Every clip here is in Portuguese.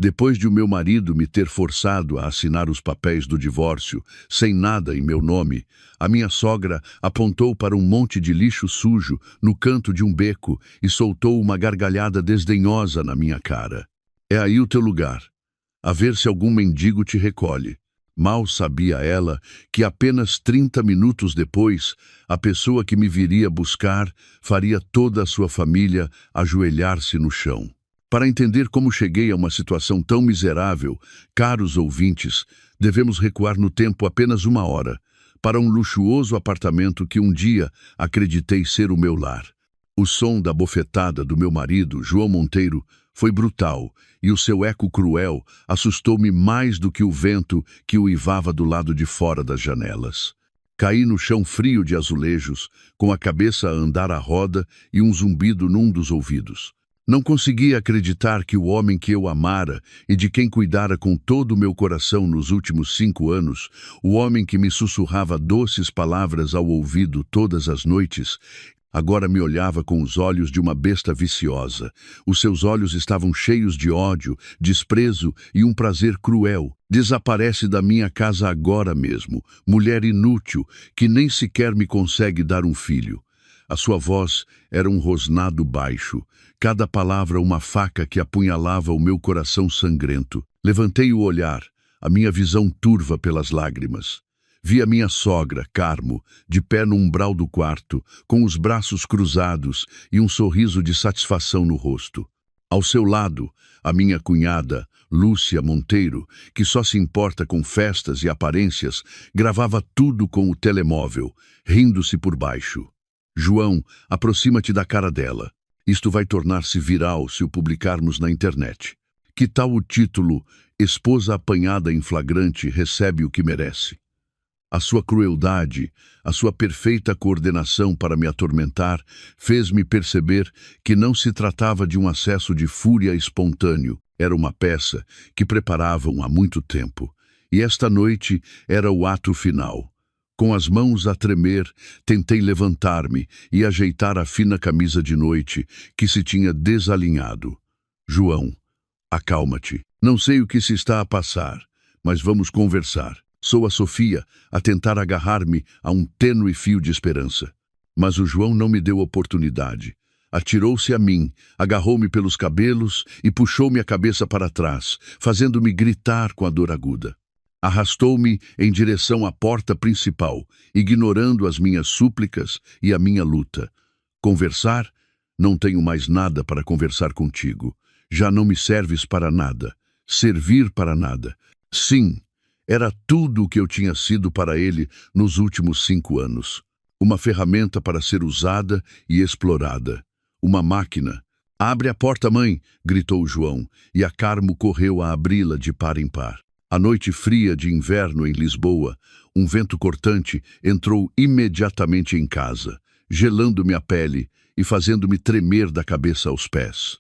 Depois de o meu marido me ter forçado a assinar os papéis do divórcio, sem nada em meu nome, a minha sogra apontou para um monte de lixo sujo no canto de um beco e soltou uma gargalhada desdenhosa na minha cara. É aí o teu lugar. A ver se algum mendigo te recolhe. Mal sabia ela que apenas 30 minutos depois, a pessoa que me viria buscar faria toda a sua família ajoelhar-se no chão. Para entender como cheguei a uma situação tão miserável, caros ouvintes, devemos recuar no tempo apenas 1 hora, para um luxuoso apartamento que um dia acreditei ser o meu lar. O som da bofetada do meu marido, João Monteiro, foi brutal, e o seu eco cruel assustou-me mais do que o vento que uivava do lado de fora das janelas. Caí no chão frio de azulejos, com a cabeça a andar à roda e um zumbido num dos ouvidos. Não conseguia acreditar que o homem que eu amara e de quem cuidara com todo o meu coração nos últimos 5 anos, o homem que me sussurrava doces palavras ao ouvido todas as noites, agora me olhava com os olhos de uma besta viciosa. Os seus olhos estavam cheios de ódio, desprezo e um prazer cruel. Desaparece da minha casa agora mesmo, mulher inútil, que nem sequer me consegue dar um filho. A sua voz era um rosnado baixo, cada palavra uma faca que apunhalava o meu coração sangrento. Levantei o olhar, a minha visão turva pelas lágrimas. Vi a minha sogra, Carmo, de pé no umbral do quarto, com os braços cruzados e um sorriso de satisfação no rosto. Ao seu lado, a minha cunhada, Lúcia Monteiro, que só se importa com festas e aparências, gravava tudo com o telemóvel, rindo-se por baixo. João, aproxima-te da cara dela. Isto vai tornar-se viral se o publicarmos na internet. Que tal o título Esposa apanhada em flagrante recebe o que merece? A sua crueldade, a sua perfeita coordenação para me atormentar, fez-me perceber que não se tratava de um acesso de fúria espontâneo. Era uma peça que preparavam há muito tempo. E esta noite era o ato final. Com as mãos a tremer, tentei levantar-me e ajeitar a fina camisa de noite que se tinha desalinhado. João, acalma-te. Não sei o que se está a passar, mas vamos conversar. Sou a Sofia, a tentar agarrar-me a um tênue fio de esperança. Mas o João não me deu oportunidade. Atirou-se a mim, agarrou-me pelos cabelos e puxou-me a cabeça para trás, fazendo-me gritar com a dor aguda. Arrastou-me em direção à porta principal, ignorando as minhas súplicas e a minha luta. Conversar? Não tenho mais nada para conversar contigo. Já não me serves para nada. Servir para nada. Sim, era tudo o que eu tinha sido para ele nos últimos 5 anos. Uma ferramenta para ser usada e explorada. Uma máquina. Abre a porta, mãe! Gritou João, e a Carmo correu a abri-la de par em par. A noite fria de inverno em Lisboa, um vento cortante entrou imediatamente em casa, gelando-me a pele e fazendo-me tremer da cabeça aos pés.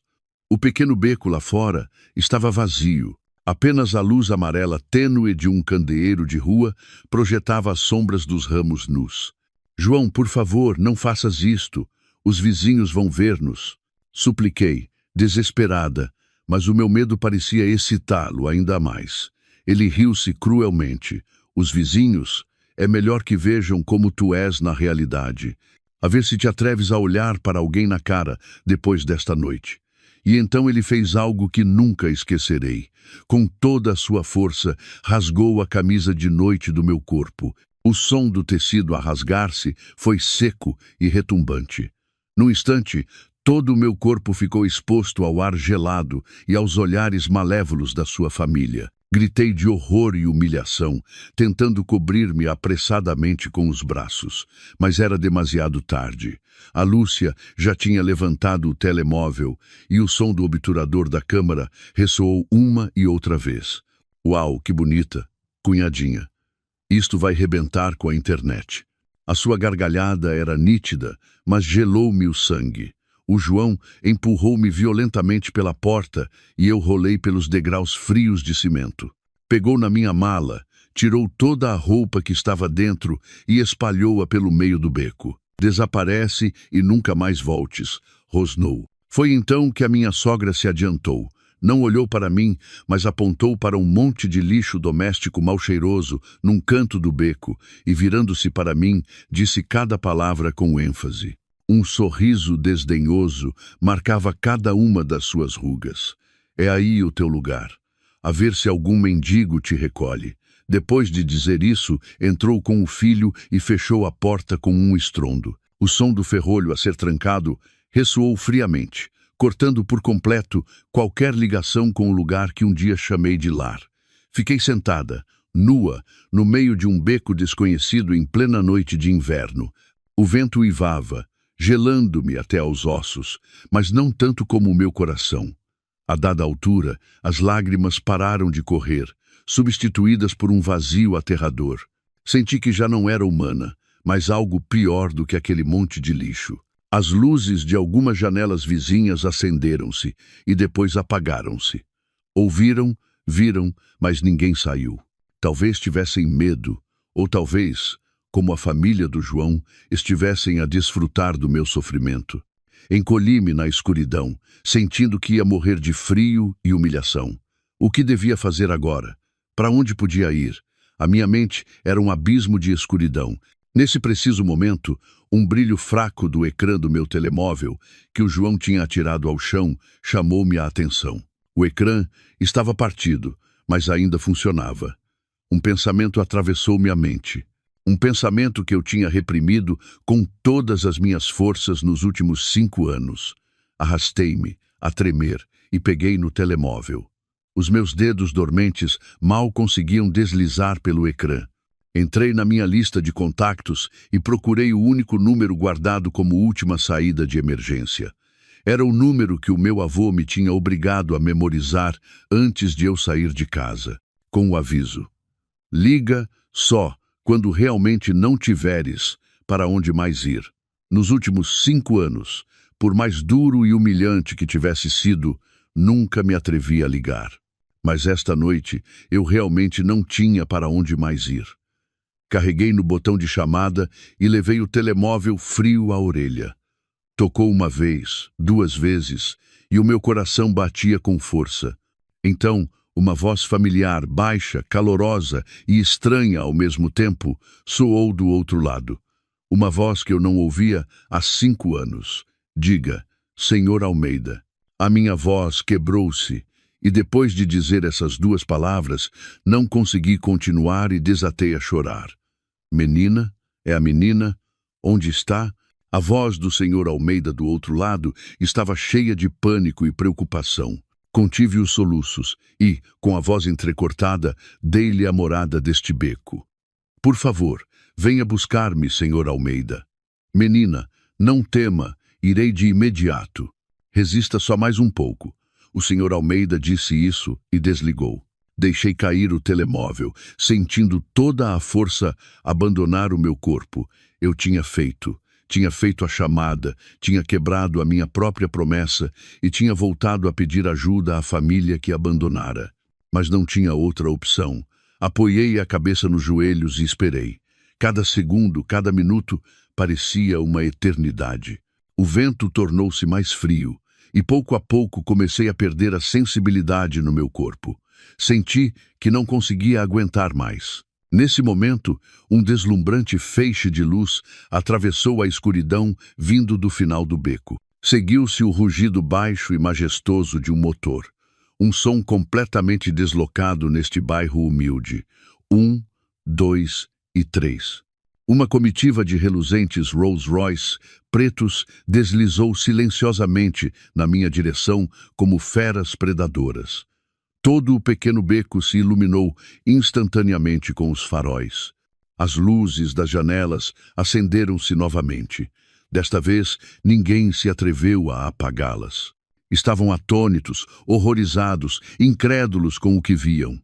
O pequeno beco lá fora estava vazio. Apenas a luz amarela tênue de um candeeiro de rua projetava as sombras dos ramos nus. João, por favor, não faças isto. Os vizinhos vão ver-nos. Supliquei, desesperada, mas o meu medo parecia excitá-lo ainda mais. Ele riu-se cruelmente. Os vizinhos, é melhor que vejam como tu és na realidade. A ver se te atreves a olhar para alguém na cara depois desta noite. E então ele fez algo que nunca esquecerei. Com toda a sua força, rasgou a camisa de noite do meu corpo. O som do tecido a rasgar-se foi seco e retumbante. Num instante, todo o meu corpo ficou exposto ao ar gelado e aos olhares malévolos da sua família. Gritei de horror e humilhação, tentando cobrir-me apressadamente com os braços, mas era demasiado tarde. A Lúcia já tinha levantado o telemóvel e o som do obturador da câmara ressoou uma e outra vez. Uau, que bonita, cunhadinha. Isto vai rebentar com a internet. A sua gargalhada era nítida, mas gelou-me o sangue. O João empurrou-me violentamente pela porta e eu rolei pelos degraus frios de cimento. Pegou na minha mala, tirou toda a roupa que estava dentro e espalhou-a pelo meio do beco. Desaparece e nunca mais voltes, rosnou. Foi então que a minha sogra se adiantou. Não olhou para mim, mas apontou para um monte de lixo doméstico mal cheiroso num canto do beco e, virando-se para mim, disse cada palavra com ênfase. Um sorriso desdenhoso marcava cada uma das suas rugas. É aí o teu lugar. A ver se algum mendigo te recolhe. Depois de dizer isso, entrou com o filho e fechou a porta com um estrondo. O som do ferrolho a ser trancado ressoou friamente, cortando por completo qualquer ligação com o lugar que um dia chamei de lar. Fiquei sentada, nua, no meio de um beco desconhecido em plena noite de inverno. O vento uivava, gelando-me até aos ossos, mas não tanto como o meu coração. A dada altura, as lágrimas pararam de correr, substituídas por um vazio aterrador. Senti que já não era humana, mas algo pior do que aquele monte de lixo. As luzes de algumas janelas vizinhas acenderam-se e depois apagaram-se. Ouviram, viram, mas ninguém saiu. Talvez tivessem medo, ou talvez, como a família do João, estivessem a desfrutar do meu sofrimento. Encolhi-me na escuridão, sentindo que ia morrer de frio e humilhação. O que devia fazer agora? Para onde podia ir? A minha mente era um abismo de escuridão. Nesse preciso momento, um brilho fraco do ecrã do meu telemóvel, que o João tinha atirado ao chão, chamou-me a atenção. O ecrã estava partido, mas ainda funcionava. Um pensamento atravessou-me a mente. Um pensamento que eu tinha reprimido com todas as minhas forças nos últimos 5 anos. Arrastei-me, a tremer, e peguei no telemóvel. Os meus dedos dormentes mal conseguiam deslizar pelo ecrã. Entrei na minha lista de contactos e procurei o único número guardado como última saída de emergência. Era o número que o meu avô me tinha obrigado a memorizar antes de eu sair de casa, com o aviso: liga só quando realmente não tiveres para onde mais ir. Nos últimos 5 anos, por mais duro e humilhante que tivesse sido, nunca me atrevi a ligar. Mas esta noite eu realmente não tinha para onde mais ir. Carreguei no botão de chamada e levei o telemóvel frio à orelha. Tocou 1 vez, 2 vezes, e o meu coração batia com força. Então, uma voz familiar, baixa, calorosa e estranha ao mesmo tempo, soou do outro lado. Uma voz que eu não ouvia há 5 anos. Diga, Senhor Almeida. A minha voz quebrou-se, e depois de dizer essas 2 palavras, não consegui continuar e desatei a chorar. Menina? É a menina? Onde está? A voz do Senhor Almeida do outro lado estava cheia de pânico e preocupação. Contive os soluços e, com a voz entrecortada, dei-lhe a morada deste beco. Por favor, venha buscar-me, Senhor Almeida. Menina, não tema, irei de imediato. Resista só mais um pouco. O Senhor Almeida disse isso e desligou. Deixei cair o telemóvel, sentindo toda a força abandonar o meu corpo. Eu tinha feito a chamada, tinha quebrado a minha própria promessa e tinha voltado a pedir ajuda à família que abandonara. Mas não tinha outra opção. Apoiei a cabeça nos joelhos e esperei. Cada segundo, cada minuto, parecia uma eternidade. O vento tornou-se mais frio e pouco a pouco comecei a perder a sensibilidade no meu corpo. Senti que não conseguia aguentar mais. Nesse momento, um deslumbrante feixe de luz atravessou a escuridão vindo do final do beco. Seguiu-se o rugido baixo e majestoso de um motor. Um som completamente deslocado neste bairro humilde. 1, 2 e 3. Uma comitiva de reluzentes Rolls-Royce pretos deslizou silenciosamente na minha direção como feras predadoras. Todo o pequeno beco se iluminou instantaneamente com os faróis. As luzes das janelas acenderam-se novamente. Desta vez, ninguém se atreveu a apagá-las. Estavam atônitos, horrorizados, incrédulos com o que viam.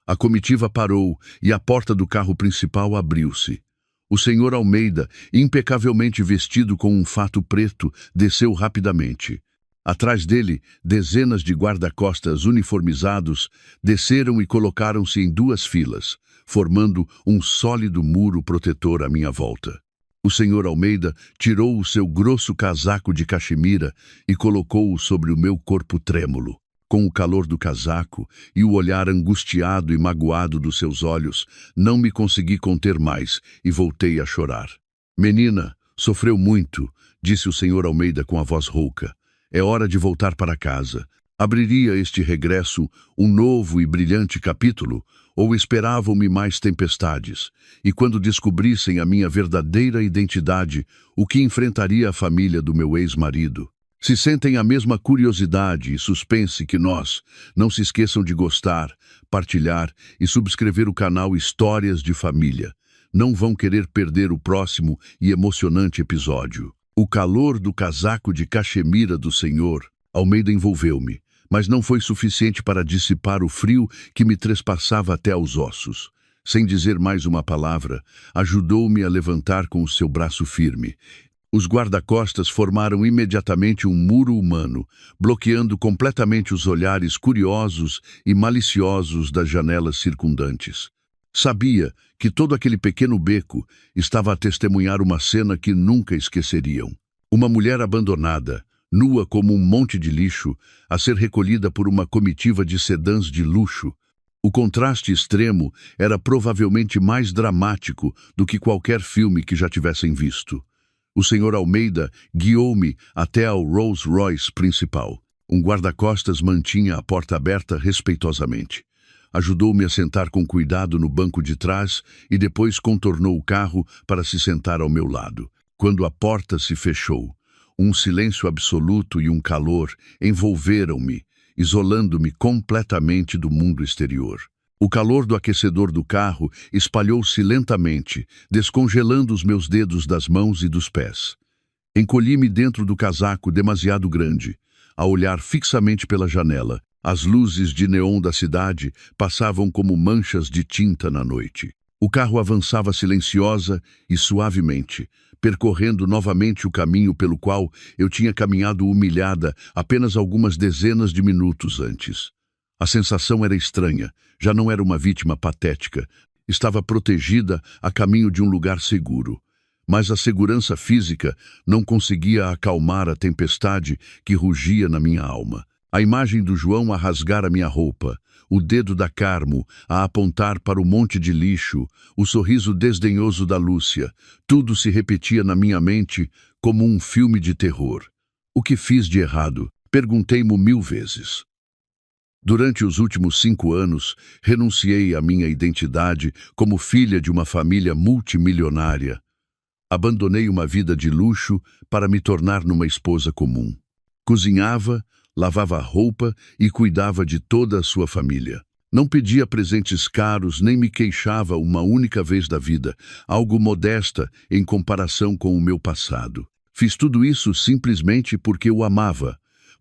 A comitiva parou e a porta do carro principal abriu-se. O senhor Almeida, impecavelmente vestido com um fato preto, desceu rapidamente. Atrás dele, dezenas de guarda-costas uniformizados desceram e colocaram-se em 2 filas, formando um sólido muro protetor à minha volta. O senhor Almeida tirou o seu grosso casaco de caxemira e colocou-o sobre o meu corpo trêmulo. Com o calor do casaco e o olhar angustiado e magoado dos seus olhos, não me consegui conter mais e voltei a chorar. Menina, sofreu muito, disse o Sr. Almeida com a voz rouca. É hora de voltar para casa. Abriria este regresso um novo e brilhante capítulo, ou esperavam-me mais tempestades, e quando descobrissem a minha verdadeira identidade, o que enfrentaria a família do meu ex-marido? Se sentem a mesma curiosidade e suspense que nós, não se esqueçam de gostar, partilhar e subscrever o canal Histórias de Família. Não vão querer perder o próximo e emocionante episódio. O calor do casaco de cachemira do Sr. Almeida envolveu-me, mas não foi suficiente para dissipar o frio que me trespassava até aos ossos. Sem dizer mais uma palavra, ajudou-me a levantar com o seu braço firme. Os guarda-costas formaram imediatamente um muro humano, bloqueando completamente os olhares curiosos e maliciosos das janelas circundantes. Sabia que todo aquele pequeno beco estava a testemunhar uma cena que nunca esqueceriam. Uma mulher abandonada, nua como um monte de lixo, a ser recolhida por uma comitiva de sedãs de luxo. O contraste extremo era provavelmente mais dramático do que qualquer filme que já tivessem visto. O Sr. Almeida guiou-me até ao Rolls Royce principal. Um guarda-costas mantinha a porta aberta respeitosamente. Ajudou-me a sentar com cuidado no banco de trás e depois contornou o carro para se sentar ao meu lado. Quando a porta se fechou, um silêncio absoluto e um calor envolveram-me, isolando-me completamente do mundo exterior. O calor do aquecedor do carro espalhou-se lentamente, descongelando os meus dedos das mãos e dos pés. Encolhi-me dentro do casaco demasiado grande, a olhar fixamente pela janela. As luzes de neon da cidade passavam como manchas de tinta na noite. O carro avançava silenciosa e suavemente, percorrendo novamente o caminho pelo qual eu tinha caminhado humilhada apenas algumas dezenas de minutos antes. A sensação era estranha, já não era uma vítima patética, estava protegida a caminho de um lugar seguro. Mas a segurança física não conseguia acalmar a tempestade que rugia na minha alma. A imagem do João a rasgar a minha roupa, o dedo da Carmo a apontar para o monte de lixo, o sorriso desdenhoso da Lúcia, tudo se repetia na minha mente como um filme de terror. O que fiz de errado? Perguntei-mo 1000 vezes. Durante os últimos 5 anos, renunciei à minha identidade como filha de uma família multimilionária. Abandonei uma vida de luxo para me tornar numa esposa comum. Cozinhava, lavava roupa e cuidava de toda a sua família. Não pedia presentes caros nem me queixava uma única vez da vida, algo modesta em comparação com o meu passado. Fiz tudo isso simplesmente porque o amava,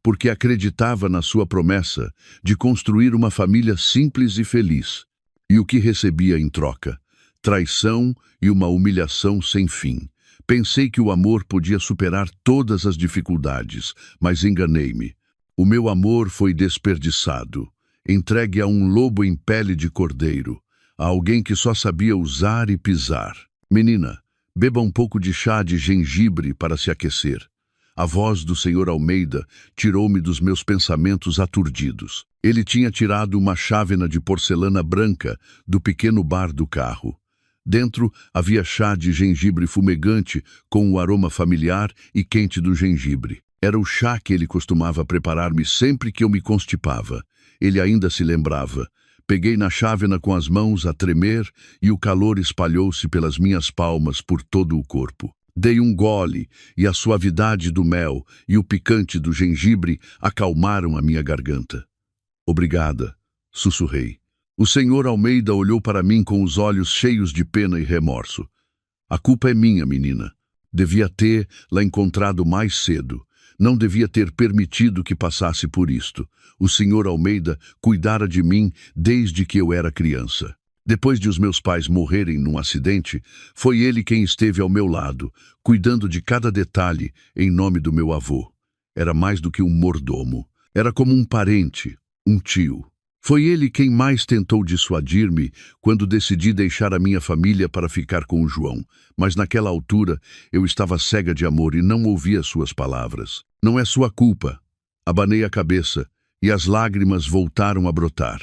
porque acreditava na sua promessa de construir uma família simples e feliz. E o que recebia em troca? Traição e uma humilhação sem fim. Pensei que o amor podia superar todas as dificuldades, mas enganei-me. O meu amor foi desperdiçado, entregue a um lobo em pele de cordeiro, a alguém que só sabia usar e pisar. Menina, beba um pouco de chá de gengibre para se aquecer. A voz do Sr. Almeida tirou-me dos meus pensamentos aturdidos. Ele tinha tirado uma chávena de porcelana branca do pequeno bar do carro. Dentro havia chá de gengibre fumegante com o aroma familiar e quente do gengibre. Era o chá que ele costumava preparar-me sempre que eu me constipava. Ele ainda se lembrava. Peguei na chávena com as mãos a tremer e o calor espalhou-se pelas minhas palmas por todo o corpo. Dei um gole e a suavidade do mel e o picante do gengibre acalmaram a minha garganta. Obrigada, sussurrei. O Sr. Almeida olhou para mim com os olhos cheios de pena e remorso. A culpa é minha, menina. Devia tê-la encontrado mais cedo. Não devia ter permitido que passasse por isto. O Sr. Almeida cuidara de mim desde que eu era criança. Depois de os meus pais morrerem num acidente, foi ele quem esteve ao meu lado, cuidando de cada detalhe em nome do meu avô. Era mais do que um mordomo. Era como um parente, um tio. Foi ele quem mais tentou dissuadir-me quando decidi deixar a minha família para ficar com o João, mas naquela altura eu estava cega de amor e não ouvia suas palavras. Não é sua culpa. Abanei a cabeça, e as lágrimas voltaram a brotar.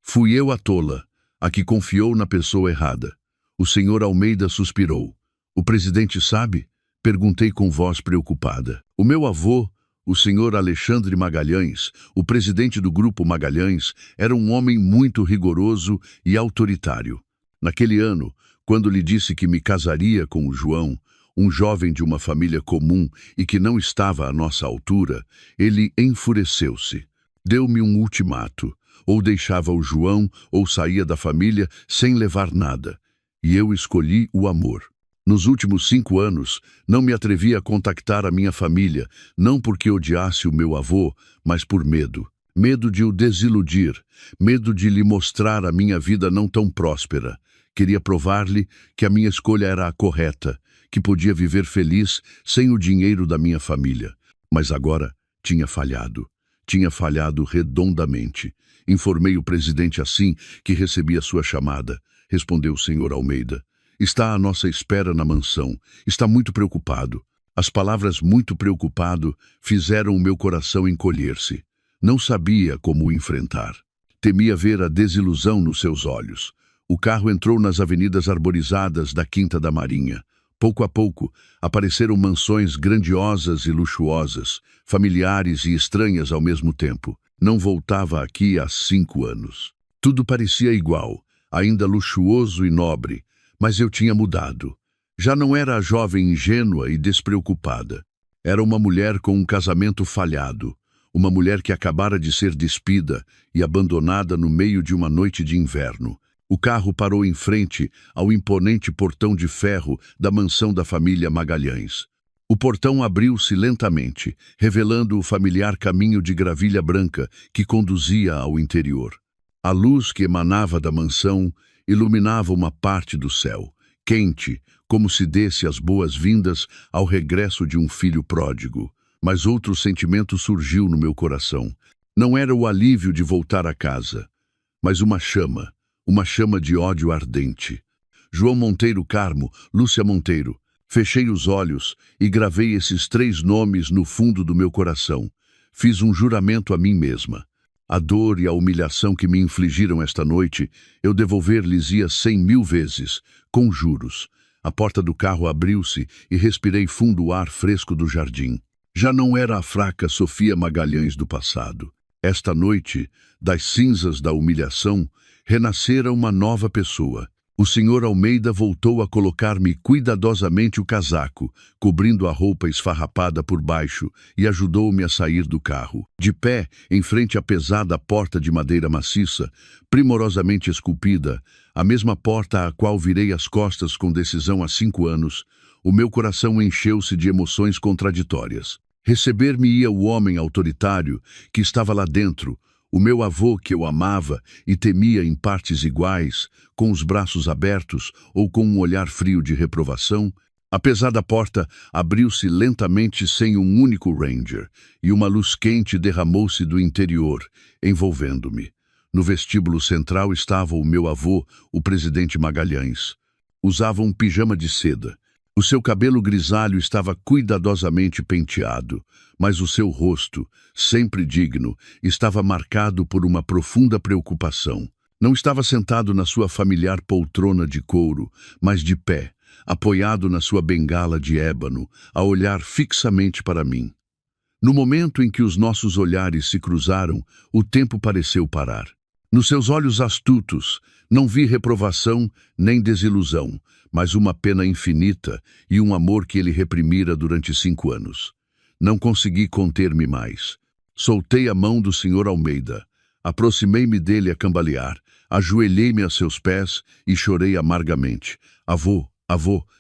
Fui eu a tola, a que confiou na pessoa errada. O senhor Almeida suspirou. O presidente sabe? Perguntei com voz preocupada. O meu avô, o senhor Alexandre Magalhães, o presidente do Grupo Magalhães, era um homem muito rigoroso e autoritário. Naquele ano, quando lhe disse que me casaria com o João, um jovem de uma família comum e que não estava à nossa altura, ele enfureceu-se. Deu-me um ultimato. Ou deixava o João ou saía da família sem levar nada. E eu escolhi o amor. Nos últimos 5 anos, não me atrevi a contactar a minha família, não porque odiasse o meu avô, mas por medo. Medo de o desiludir, medo de lhe mostrar a minha vida não tão próspera. Queria provar-lhe que a minha escolha era a correta, que podia viver feliz sem o dinheiro da minha família. Mas agora tinha falhado. Tinha falhado redondamente. Informei o presidente assim que recebi a sua chamada. Respondeu o senhor Almeida. Está à nossa espera na mansão. Está muito preocupado. As palavras "muito preocupado" fizeram o meu coração encolher-se. Não sabia como o enfrentar. Temia ver a desilusão nos seus olhos. O carro entrou nas avenidas arborizadas da Quinta da Marinha. Pouco a pouco, apareceram mansões grandiosas e luxuosas, familiares e estranhas ao mesmo tempo. Não voltava aqui há 5 anos. Tudo parecia igual, ainda luxuoso e nobre, mas eu tinha mudado. Já não era a jovem ingênua e despreocupada. Era uma mulher com um casamento falhado, uma mulher que acabara de ser despida e abandonada no meio de uma noite de inverno. O carro parou em frente ao imponente portão de ferro da mansão da família Magalhães. O portão abriu-se lentamente, revelando o familiar caminho de gravilha branca que conduzia ao interior. A luz que emanava da mansão iluminava uma parte do céu, quente, como se desse as boas-vindas ao regresso de um filho pródigo. Mas outro sentimento surgiu no meu coração. Não era o alívio de voltar a casa, mas uma chama de ódio ardente. João Monteiro Carmo, Lúcia Monteiro. Fechei os olhos e gravei esses 3 nomes no fundo do meu coração. Fiz um juramento a mim mesma. A dor e a humilhação que me infligiram esta noite, eu devolver-lhes-ia 100.000 vezes, com juros. A porta do carro abriu-se e respirei fundo o ar fresco do jardim. Já não era a fraca Sofia Magalhães do passado. Esta noite, das cinzas da humilhação, renascera uma nova pessoa. O senhor Almeida voltou a colocar-me cuidadosamente o casaco, cobrindo a roupa esfarrapada por baixo, e ajudou-me a sair do carro. De pé, em frente à pesada porta de madeira maciça, primorosamente esculpida, a mesma porta à qual virei as costas com decisão há 5 anos, o meu coração encheu-se de emoções contraditórias. Receber-me-ia o homem autoritário que estava lá dentro, o meu avô que eu amava e temia em partes iguais, com os braços abertos ou com um olhar frio de reprovação. A pesada porta abriu-se lentamente sem um único ranger, e uma luz quente derramou-se do interior, envolvendo-me. No vestíbulo central estava o meu avô, o presidente Magalhães. Usava um pijama de seda. O seu cabelo grisalho estava cuidadosamente penteado, mas o seu rosto, sempre digno, estava marcado por uma profunda preocupação. Não estava sentado na sua familiar poltrona de couro, mas de pé, apoiado na sua bengala de ébano, a olhar fixamente para mim. No momento em que os nossos olhares se cruzaram, o tempo pareceu parar. Nos seus olhos astutos, não vi reprovação nem desilusão, mas uma pena infinita e um amor que ele reprimira durante 5 anos. Não consegui conter-me mais. Soltei a mão do senhor Almeida, aproximei-me dele a cambalear, ajoelhei-me a seus pés e chorei amargamente. Avô,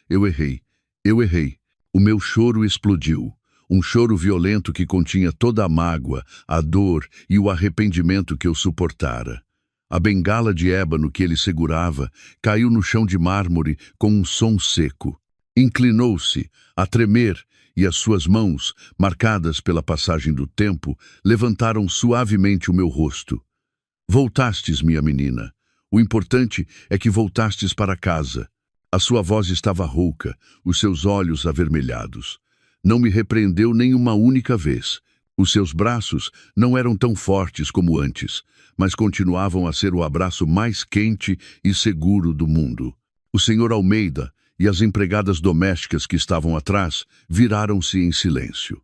eu errei. O meu choro explodiu. Um choro violento que continha toda a mágoa, a dor e o arrependimento que eu suportara. A bengala de ébano que ele segurava caiu no chão de mármore com um som seco. Inclinou-se, a tremer, e as suas mãos, marcadas pela passagem do tempo, levantaram suavemente o meu rosto. Voltastes, minha menina. O importante é que voltastes para casa. A sua voz estava rouca, os seus olhos avermelhados. Não me repreendeu nem uma única vez. Os seus braços não eram tão fortes como antes, mas continuavam a ser o abraço mais quente e seguro do mundo. O Sr. Almeida e as empregadas domésticas que estavam atrás viraram-se em silêncio.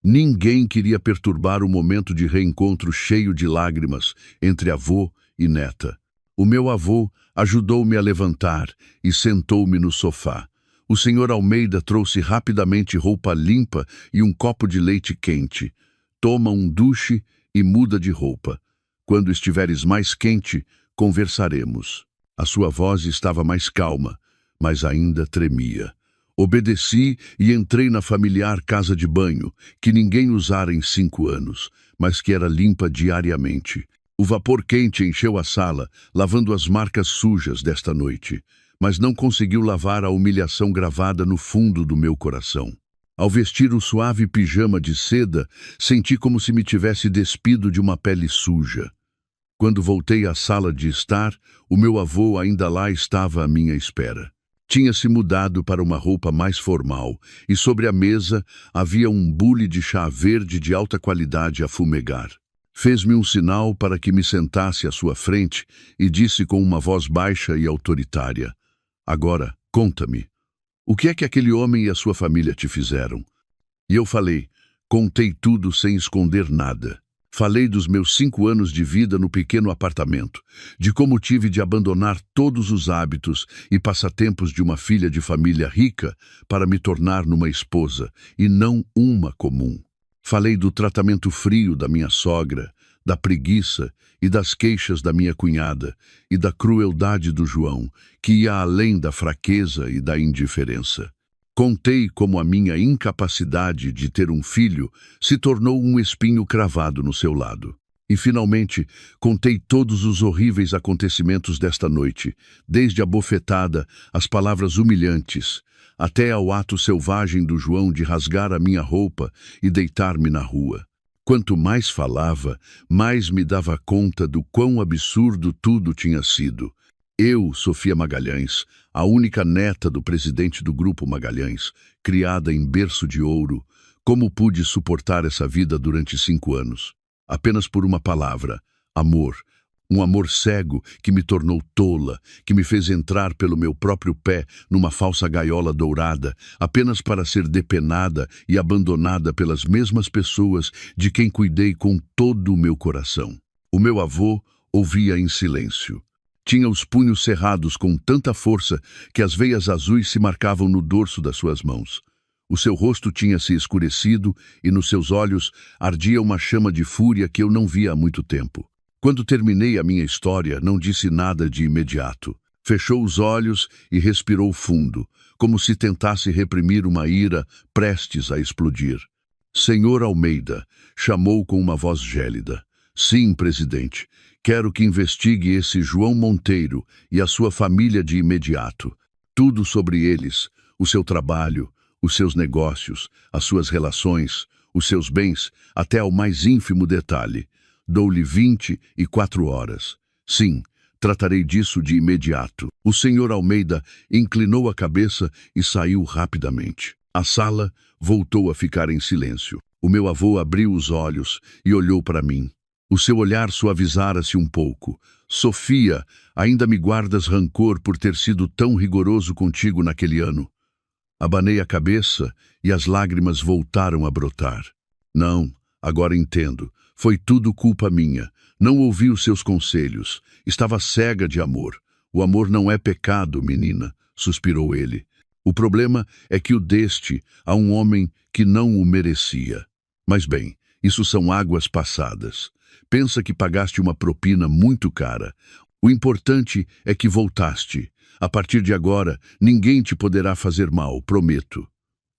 Ninguém queria perturbar o momento de reencontro cheio de lágrimas entre avô e neta. O meu avô ajudou-me a levantar e sentou-me no sofá. O Sr. Almeida trouxe rapidamente roupa limpa e um copo de leite quente. Toma um duche e muda de roupa. Quando estiveres mais quente, conversaremos. A sua voz estava mais calma, mas ainda tremia. Obedeci e entrei na familiar casa de banho, que ninguém usara em 5 anos, mas que era limpa diariamente. O vapor quente encheu a sala, lavando as marcas sujas desta noite, mas não conseguiu lavar a humilhação gravada no fundo do meu coração. Ao vestir o suave pijama de seda, senti como se me tivesse despido de uma pele suja. Quando voltei à sala de estar, o meu avô ainda lá estava à minha espera. Tinha se mudado para uma roupa mais formal, e sobre a mesa havia um bule de chá verde de alta qualidade a fumegar. Fez-me um sinal para que me sentasse à sua frente e disse com uma voz baixa e autoritária: "Agora, conta-me, o que é que aquele homem e a sua família te fizeram?" E eu falei, contei tudo sem esconder nada. Falei dos meus 5 anos de vida no pequeno apartamento, de como tive de abandonar todos os hábitos e passatempos de uma filha de família rica para me tornar numa esposa, e não uma comum. Falei do tratamento frio da minha sogra, da preguiça e das queixas da minha cunhada, e da crueldade do João, que ia além da fraqueza e da indiferença. Contei como a minha incapacidade de ter um filho se tornou um espinho cravado no seu lado. E, finalmente, contei todos os horríveis acontecimentos desta noite, desde a bofetada, as palavras humilhantes, até ao ato selvagem do João de rasgar a minha roupa e deitar-me na rua. Quanto mais falava, mais me dava conta do quão absurdo tudo tinha sido. Eu, Sofia Magalhães, a única neta do presidente do Grupo Magalhães, criada em berço de ouro, como pude suportar essa vida durante 5 anos? Apenas por uma palavra: amor. Um amor cego que me tornou tola, que me fez entrar pelo meu próprio pé numa falsa gaiola dourada, apenas para ser depenada e abandonada pelas mesmas pessoas de quem cuidei com todo o meu coração. O meu avô ouvia em silêncio. Tinha os punhos cerrados com tanta força que as veias azuis se marcavam no dorso das suas mãos. O seu rosto tinha se escurecido e nos seus olhos ardia uma chama de fúria que eu não via há muito tempo. Quando terminei a minha história, não disse nada de imediato. Fechou os olhos e respirou fundo, como se tentasse reprimir uma ira prestes a explodir. "Senhor Almeida", chamou com uma voz gélida. "Sim, presidente. Quero que investigue esse João Monteiro e a sua família de imediato. Tudo sobre eles, o seu trabalho, os seus negócios, as suas relações, os seus bens, até ao mais ínfimo detalhe. Dou-lhe 24 horas. Sim, tratarei disso de imediato." O senhor Almeida inclinou a cabeça e saiu rapidamente. A sala voltou a ficar em silêncio. O meu avô abriu os olhos e olhou para mim. O seu olhar suavizara-se um pouco. "Sofia, ainda me guardas rancor por ter sido tão rigoroso contigo naquele ano?" Abanei a cabeça e as lágrimas voltaram a brotar. "Não, agora entendo. Foi tudo culpa minha. Não ouvi os seus conselhos. Estava cega de amor. O amor não é pecado, menina", suspirou ele. "O problema é que o deste a um homem que não o merecia. Mas bem, isso são águas passadas. Pensa que pagaste uma propina muito cara. O importante é que voltaste. A partir de agora, ninguém te poderá fazer mal, prometo."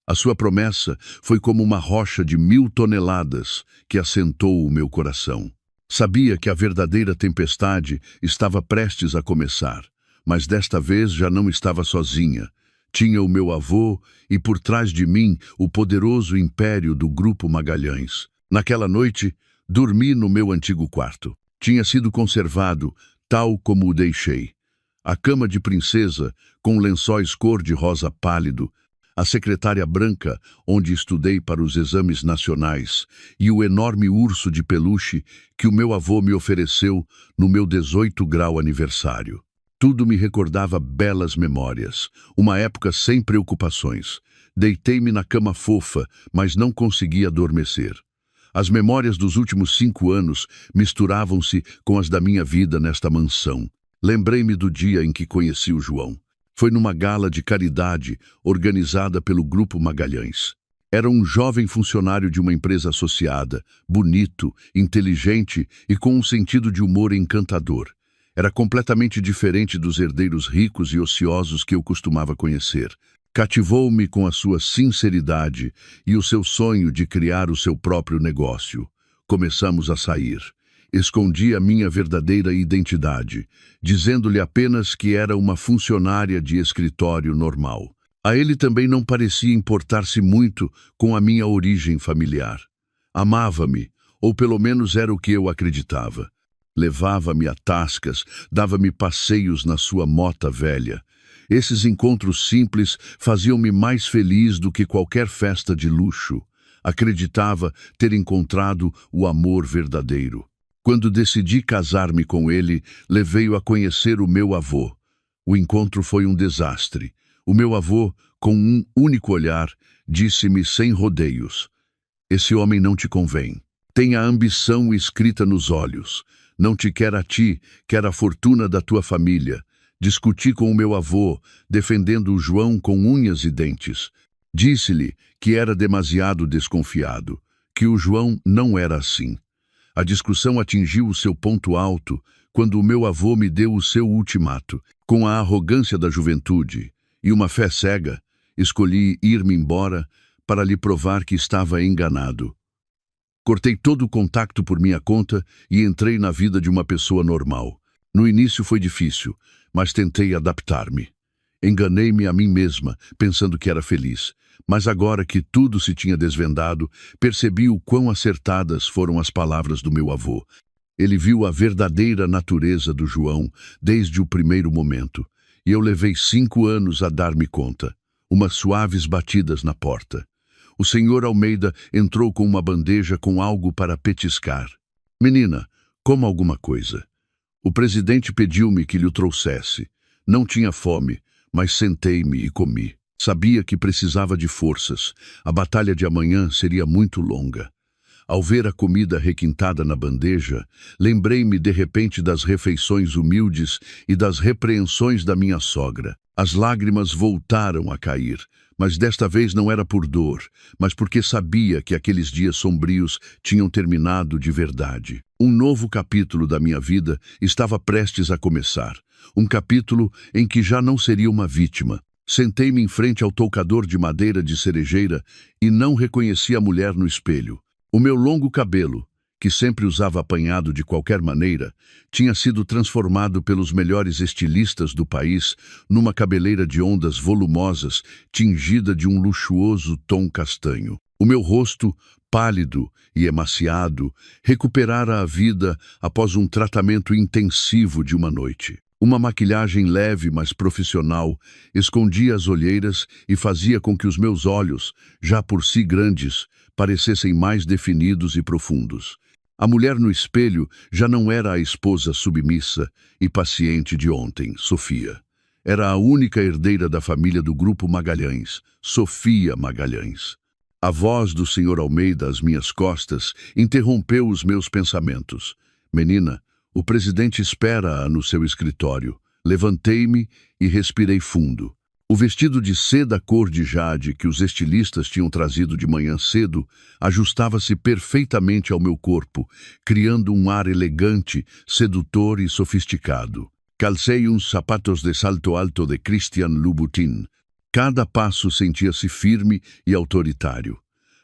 A sua promessa foi como uma rocha de 1000 toneladas que assentou o meu coração. Sabia que a verdadeira tempestade estava prestes a começar, mas desta vez já não estava sozinha. Tinha o meu avô e, por trás de mim, o poderoso império do Grupo Magalhães. Naquela noite, dormi no meu antigo quarto. Tinha sido conservado tal como o deixei. A cama de princesa, com lençóis cor-de-rosa pálido, a secretária branca, onde estudei para os exames nacionais, e o enorme urso de peluche que o meu avô me ofereceu no meu 18º grau aniversário. Tudo me recordava belas memórias, uma época sem preocupações. Deitei-me na cama fofa, mas não consegui adormecer. As memórias dos últimos 5 anos misturavam-se com as da minha vida nesta mansão. Lembrei-me do dia em que conheci o João. Foi numa gala de caridade organizada pelo Grupo Magalhães. Era um jovem funcionário de uma empresa associada, bonito, inteligente e com um sentido de humor encantador. Era completamente diferente dos herdeiros ricos e ociosos que eu costumava conhecer. Cativou-me com a sua sinceridade e o seu sonho de criar o seu próprio negócio. Começamos a sair. Escondi a minha verdadeira identidade, dizendo-lhe apenas que era uma funcionária de escritório normal. A ele também não parecia importar-se muito com a minha origem familiar. Amava-me, ou pelo menos era o que eu acreditava. Levava-me a tascas, dava-me passeios na sua mota velha. Esses encontros simples faziam-me mais feliz do que qualquer festa de luxo. Acreditava ter encontrado o amor verdadeiro. Quando decidi casar-me com ele, levei-o a conhecer o meu avô. O encontro foi um desastre. O meu avô, com um único olhar, disse-me sem rodeios: "Esse homem não te convém. Tem a ambição escrita nos olhos. Não te quer a ti, quer a fortuna da tua família." Discuti com o meu avô, defendendo o João com unhas e dentes. Disse-lhe que era demasiado desconfiado, que o João não era assim. A discussão atingiu o seu ponto alto quando o meu avô me deu o seu ultimato. Com a arrogância da juventude e uma fé cega, escolhi ir-me embora para lhe provar que estava enganado. Cortei todo o contato por minha conta e entrei na vida de uma pessoa normal. No início foi difícil, mas tentei adaptar-me. Enganei-me a mim mesma, pensando que era feliz. Mas agora que tudo se tinha desvendado, percebi o quão acertadas foram as palavras do meu avô. Ele viu a verdadeira natureza do João desde o primeiro momento, e eu levei 5 anos a dar-me conta. Umas suaves batidas na porta. O senhor Almeida entrou com uma bandeja com algo para petiscar. "Menina, coma alguma coisa." O presidente pediu-me que lhe o trouxesse. Não tinha fome, mas sentei-me e comi. Sabia que precisava de forças. A batalha de amanhã seria muito longa. Ao ver a comida requintada na bandeja, lembrei-me de repente das refeições humildes e das repreensões da minha sogra. As lágrimas voltaram a cair, mas desta vez não era por dor, mas porque sabia que aqueles dias sombrios tinham terminado de verdade. Um novo capítulo da minha vida estava prestes a começar. Um capítulo em que já não seria uma vítima. Sentei-me em frente ao toucador de madeira de cerejeira e não reconheci a mulher no espelho. O meu longo cabelo, que sempre usava apanhado de qualquer maneira, tinha sido transformado pelos melhores estilistas do país numa cabeleira de ondas volumosas, tingida de um luxuoso tom castanho. O meu rosto, pálido e emaciado, recuperara a vida após um tratamento intensivo de uma noite. Uma maquilhagem leve, mas profissional, escondia as olheiras e fazia com que os meus olhos, já por si grandes, parecessem mais definidos e profundos. A mulher no espelho já não era a esposa submissa e paciente de ontem, Sofia. Era a única herdeira da família do Grupo Magalhães, Sofia Magalhães. A voz do Sr. Almeida às minhas costas interrompeu os meus pensamentos. "Menina, o presidente espera-a no seu escritório." Levantei-me e respirei fundo. O vestido de seda cor de jade que os estilistas tinham trazido de manhã cedo ajustava-se perfeitamente ao meu corpo, criando um ar elegante, sedutor e sofisticado. Calcei uns sapatos de salto alto de Christian Louboutin. Cada passo sentia-se firme e autoritário.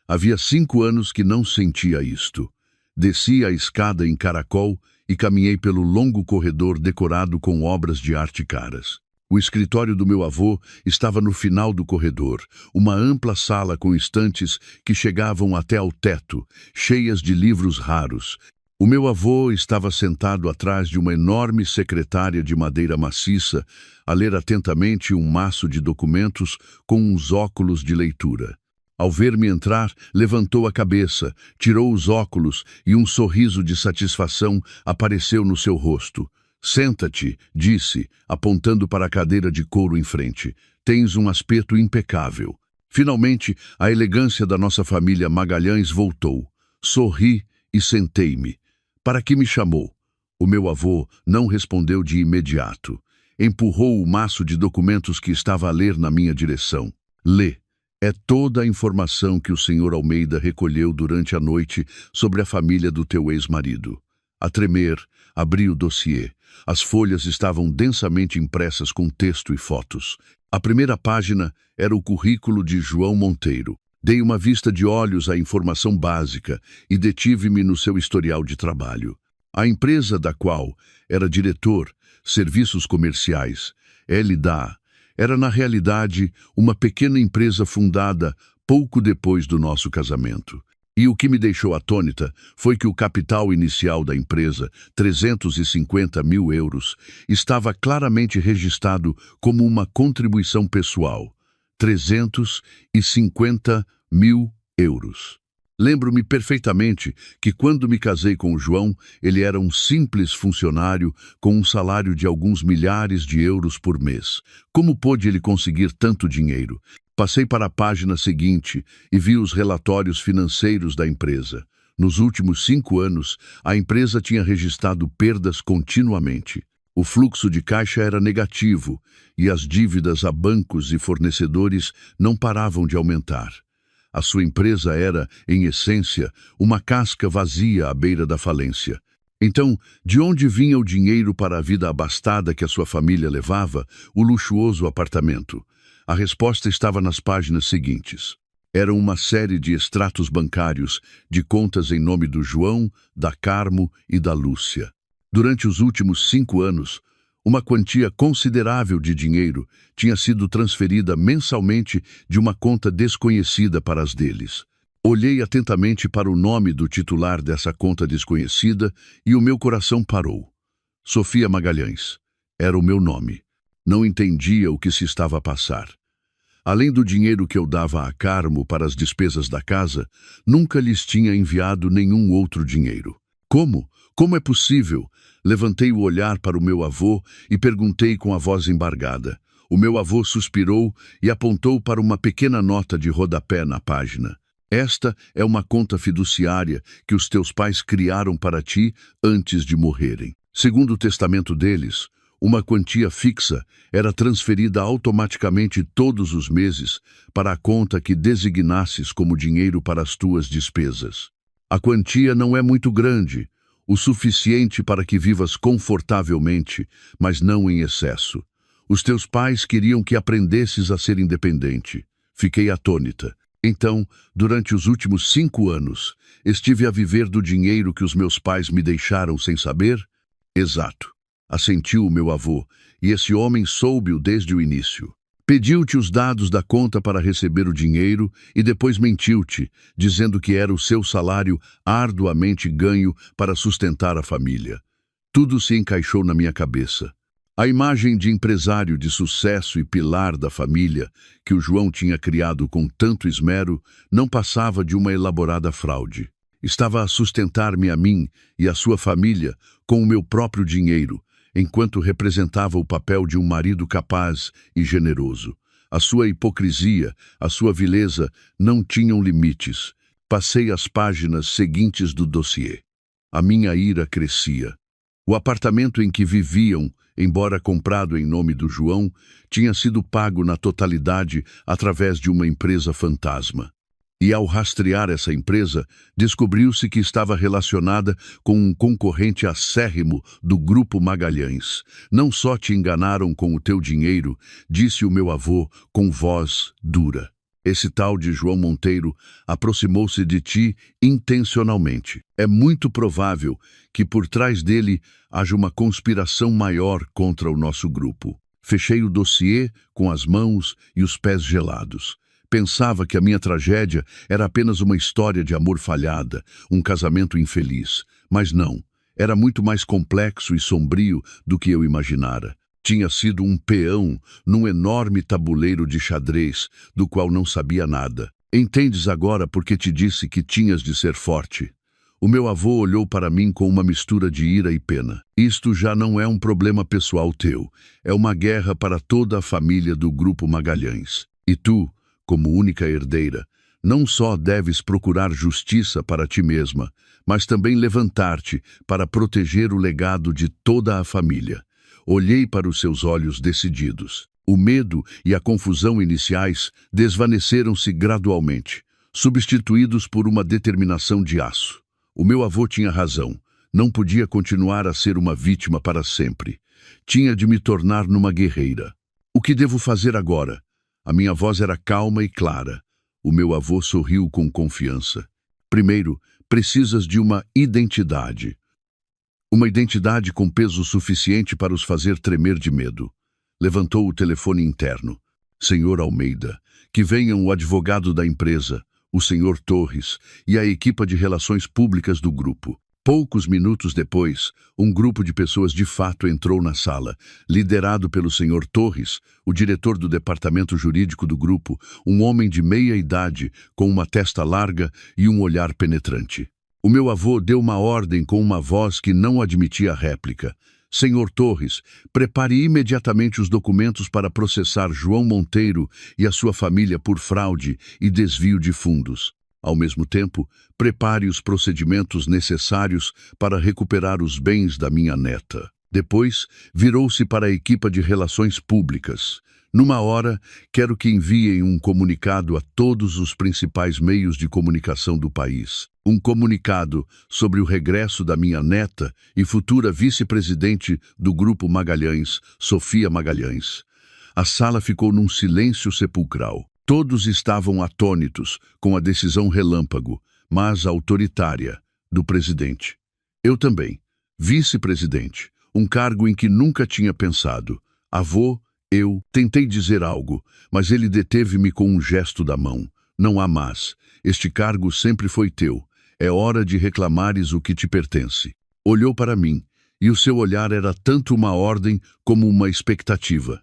Havia 5 anos que não sentia isto. Desci a escada em caracol e caminhei pelo longo corredor decorado com obras de arte caras. O escritório do meu avô estava no final do corredor, uma ampla sala com estantes que chegavam até ao teto, cheias de livros raros. O meu avô estava sentado atrás de uma enorme secretária de madeira maciça, a ler atentamente um maço de documentos com uns óculos de leitura. Ao ver-me entrar, levantou a cabeça, tirou os óculos e um sorriso de satisfação apareceu no seu rosto. "Senta-te", disse, apontando para a cadeira de couro em frente. "Tens um aspecto impecável." Finalmente, a elegância da nossa família Magalhães voltou. Sorri e sentei-me. "Para que me chamou?" O meu avô não respondeu de imediato. Empurrou o maço de documentos que estava a ler na minha direção. "Lê. É toda a informação que o Sr. Almeida recolheu durante a noite sobre a família do teu ex-marido." A tremer, abri o dossiê. As folhas estavam densamente impressas com texto e fotos. A primeira página era o currículo de João Monteiro. Dei uma vista de olhos à informação básica e detive-me no seu historial de trabalho. A empresa da qual era diretor, Serviços Comerciais, LDA, era na realidade uma pequena empresa fundada pouco depois do nosso casamento. E o que me deixou atônita foi que o capital inicial da empresa, 350 mil euros, estava claramente registrado como uma contribuição pessoal. 350 mil euros. Lembro-me perfeitamente que quando me casei com o João, ele era um simples funcionário com um salário de alguns milhares de euros por mês. Como pôde ele conseguir tanto dinheiro? Passei para a página seguinte e vi os relatórios financeiros da empresa. Nos últimos 5 anos, a empresa tinha registrado perdas continuamente. O fluxo de caixa era negativo e as dívidas a bancos e fornecedores não paravam de aumentar. A sua empresa era, em essência, uma casca vazia à beira da falência. Então, de onde vinha o dinheiro para a vida abastada que a sua família levava, o luxuoso apartamento? A resposta estava nas páginas seguintes. Eram uma série de extratos bancários de contas em nome do João, da Carmo e da Lúcia. Durante os últimos 5 anos, uma quantia considerável de dinheiro tinha sido transferida mensalmente de uma conta desconhecida para as deles. Olhei atentamente para o nome do titular dessa conta desconhecida e o meu coração parou. Sofia Magalhães. Era o meu nome. Não entendia o que se estava a passar. Além do dinheiro que eu dava a Carmo para as despesas da casa, nunca lhes tinha enviado nenhum outro dinheiro. Como? Como é possível? Levantei o olhar para o meu avô e perguntei com a voz embargada. O meu avô suspirou e apontou para uma pequena nota de rodapé na página. "Esta é uma conta fiduciária que os teus pais criaram para ti antes de morrerem. Segundo o testamento deles, uma quantia fixa era transferida automaticamente todos os meses para a conta que designasses como dinheiro para as tuas despesas. A quantia não é muito grande, o suficiente para que vivas confortavelmente, mas não em excesso. Os teus pais queriam que aprendesses a ser independente." Fiquei atônita. Então, durante os últimos 5 anos, estive a viver do dinheiro que os meus pais me deixaram sem saber? Exato. Assentiu o meu avô, e esse homem soube-o desde o início. Pediu-te os dados da conta para receber o dinheiro e depois mentiu-te, dizendo que era o seu salário arduamente ganho para sustentar a família. Tudo se encaixou na minha cabeça. A imagem de empresário de sucesso e pilar da família, que o João tinha criado com tanto esmero, não passava de uma elaborada fraude. Estava a sustentar-me a mim e a sua família com o meu próprio dinheiro, enquanto representava o papel de um marido capaz e generoso. A sua hipocrisia, a sua vileza não tinham limites. Passei as páginas seguintes do dossiê. A minha ira crescia. O apartamento em que viviam, embora comprado em nome do João, tinha sido pago na totalidade através de uma empresa fantasma. E ao rastrear essa empresa, descobriu-se que estava relacionada com um concorrente acérrimo do Grupo Magalhães. "Não só te enganaram com o teu dinheiro", disse o meu avô com voz dura. "Esse tal de João Monteiro aproximou-se de ti intencionalmente. É muito provável que por trás dele haja uma conspiração maior contra o nosso grupo." Fechei o dossiê com as mãos e os pés gelados. Pensava que a minha tragédia era apenas uma história de amor falhada, um casamento infeliz. Mas não, era muito mais complexo e sombrio do que eu imaginara. Tinha sido um peão num enorme tabuleiro de xadrez, do qual não sabia nada. Entendes agora por que te disse que tinhas de ser forte? O meu avô olhou para mim com uma mistura de ira e pena. Isto já não é um problema pessoal teu, é uma guerra para toda a família do Grupo Magalhães. E tu, como única herdeira, não só deves procurar justiça para ti mesma, mas também levantar-te para proteger o legado de toda a família. Olhei para os seus olhos decididos. O medo e a confusão iniciais desvaneceram-se gradualmente, substituídos por uma determinação de aço. O meu avô tinha razão. Não podia continuar a ser uma vítima para sempre. Tinha de me tornar numa guerreira. O que devo fazer agora? A minha voz era calma e clara. O meu avô sorriu com confiança. Primeiro, precisas de uma identidade. Uma identidade com peso suficiente para os fazer tremer de medo. Levantou o telefone interno. Senhor Almeida, que venham o advogado da empresa, o senhor Torres e a equipa de relações públicas do grupo. Poucos minutos depois, um grupo de pessoas de fato entrou na sala, liderado pelo senhor Torres, o diretor do departamento jurídico do grupo, um homem de meia idade, com uma testa larga e um olhar penetrante. O meu avô deu uma ordem com uma voz que não admitia réplica. Senhor Torres, prepare imediatamente os documentos para processar João Monteiro e a sua família por fraude e desvio de fundos. Ao mesmo tempo, prepare os procedimentos necessários para recuperar os bens da minha neta. Depois, virou-se para a equipe de relações públicas. Numa hora, quero que enviem um comunicado a todos os principais meios de comunicação do país. Um comunicado sobre o regresso da minha neta e futura vice-presidente do Grupo Magalhães, Sofia Magalhães. A sala ficou num silêncio sepulcral. Todos estavam atônitos com a decisão relâmpago, mas autoritária, do presidente. Eu também, vice-presidente, um cargo em que nunca tinha pensado. Avô, eu tentei dizer algo, mas ele deteve-me com um gesto da mão. Não há mais. Este cargo sempre foi teu. É hora de reclamares o que te pertence. Olhou para mim, e o seu olhar era tanto uma ordem como uma expectativa.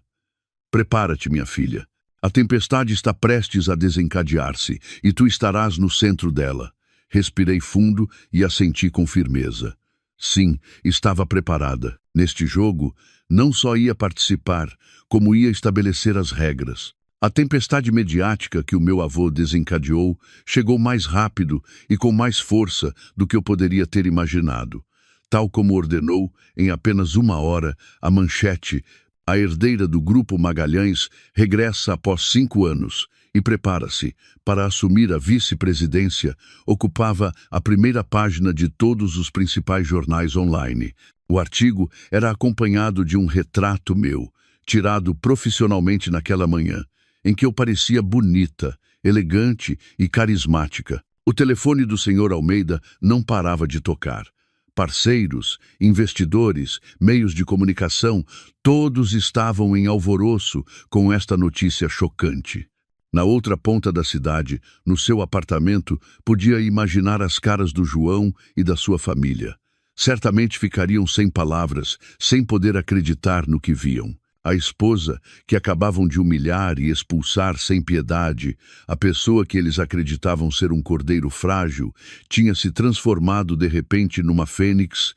Prepara-te, minha filha. A tempestade está prestes a desencadear-se, e tu estarás no centro dela. Respirei fundo e assenti com firmeza. Sim, estava preparada. Neste jogo, não só ia participar, como ia estabelecer as regras. A tempestade mediática que o meu avô desencadeou chegou mais rápido e com mais força do que eu poderia ter imaginado. Tal como ordenou, em apenas uma hora, a manchete: a herdeira do Grupo Magalhães regressa após 5 anos e prepara-se para assumir a vice-presidência, ocupava a primeira página de todos os principais jornais online. O artigo era acompanhado de um retrato meu, tirado profissionalmente naquela manhã, em que eu parecia bonita, elegante e carismática. O telefone do senhor Almeida não parava de tocar. Parceiros, investidores, meios de comunicação, todos estavam em alvoroço com esta notícia chocante. Na outra ponta da cidade, no seu apartamento, podia imaginar as caras do João e da sua família. Certamente ficariam sem palavras, sem poder acreditar no que viam. A esposa, que acabavam de humilhar e expulsar sem piedade, a pessoa que eles acreditavam ser um cordeiro frágil, tinha se transformado de repente numa fênix,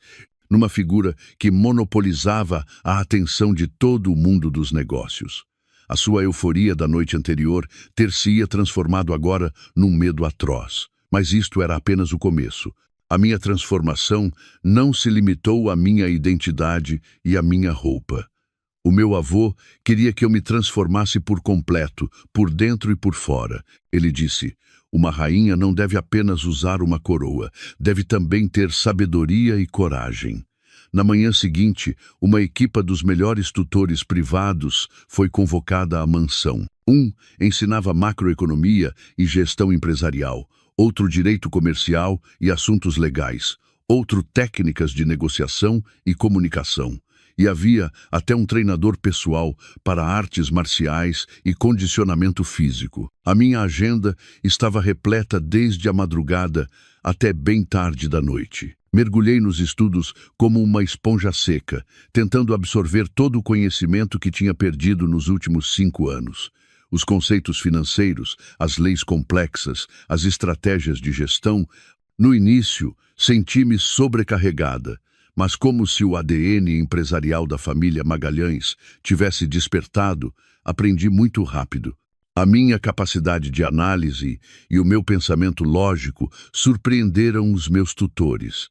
numa figura que monopolizava a atenção de todo o mundo dos negócios. A sua euforia da noite anterior ter-se-ia transformado agora num medo atroz. Mas isto era apenas o começo. A minha transformação não se limitou à minha identidade e à minha roupa. O meu avô queria que eu me transformasse por completo, por dentro e por fora. Ele disse: uma rainha não deve apenas usar uma coroa, deve também ter sabedoria e coragem. Na manhã seguinte, uma equipa dos melhores tutores privados foi convocada à mansão. Um ensinava macroeconomia e gestão empresarial, outro direito comercial e assuntos legais, outro técnicas de negociação e comunicação. E havia até um treinador pessoal para artes marciais e condicionamento físico. A minha agenda estava repleta desde a madrugada até bem tarde da noite. Mergulhei nos estudos como uma esponja seca, tentando absorver todo o conhecimento que tinha perdido nos últimos 5 anos. Os conceitos financeiros, as leis complexas, as estratégias de gestão. No início, senti-me sobrecarregada, mas como se o ADN empresarial da família Magalhães tivesse despertado, aprendi muito rápido. A minha capacidade de análise e o meu pensamento lógico surpreenderam os meus tutores.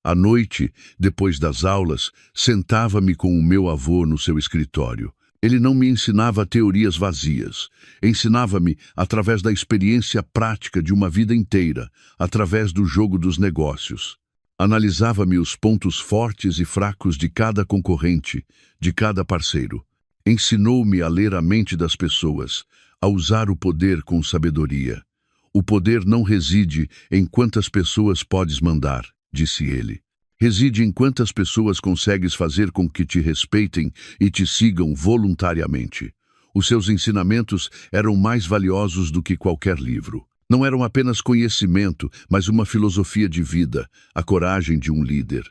À noite, depois das aulas, sentava-me com o meu avô no seu escritório. Ele não me ensinava teorias vazias. Ensinava-me através da experiência prática de uma vida inteira, através do jogo dos negócios. Analisava-me os pontos fortes e fracos de cada concorrente, de cada parceiro. Ensinou-me a ler a mente das pessoas, a usar o poder com sabedoria. O poder não reside em quantas pessoas podes mandar, disse ele. Reside em quantas pessoas consegues fazer com que te respeitem e te sigam voluntariamente. Os seus ensinamentos eram mais valiosos do que qualquer livro. Não eram apenas conhecimento, mas uma filosofia de vida, a coragem de um líder.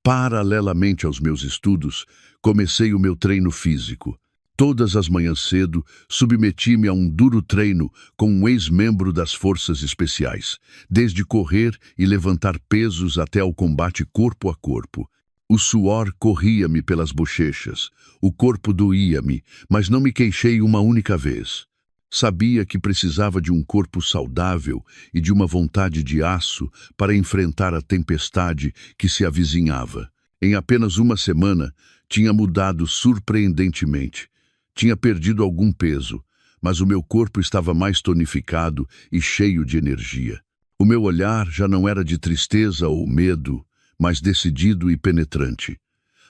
Paralelamente aos meus estudos, comecei o meu treino físico. Todas as manhãs cedo, submeti-me a um duro treino com um ex-membro das Forças Especiais, desde correr e levantar pesos até ao combate corpo a corpo. O suor corria-me pelas bochechas, o corpo doía-me, mas não me queixei uma única vez. Sabia que precisava de um corpo saudável e de uma vontade de aço para enfrentar a tempestade que se avizinhava. Em apenas uma semana, tinha mudado surpreendentemente. Tinha perdido algum peso, mas o meu corpo estava mais tonificado e cheio de energia. O meu olhar já não era de tristeza ou medo, mas decidido e penetrante.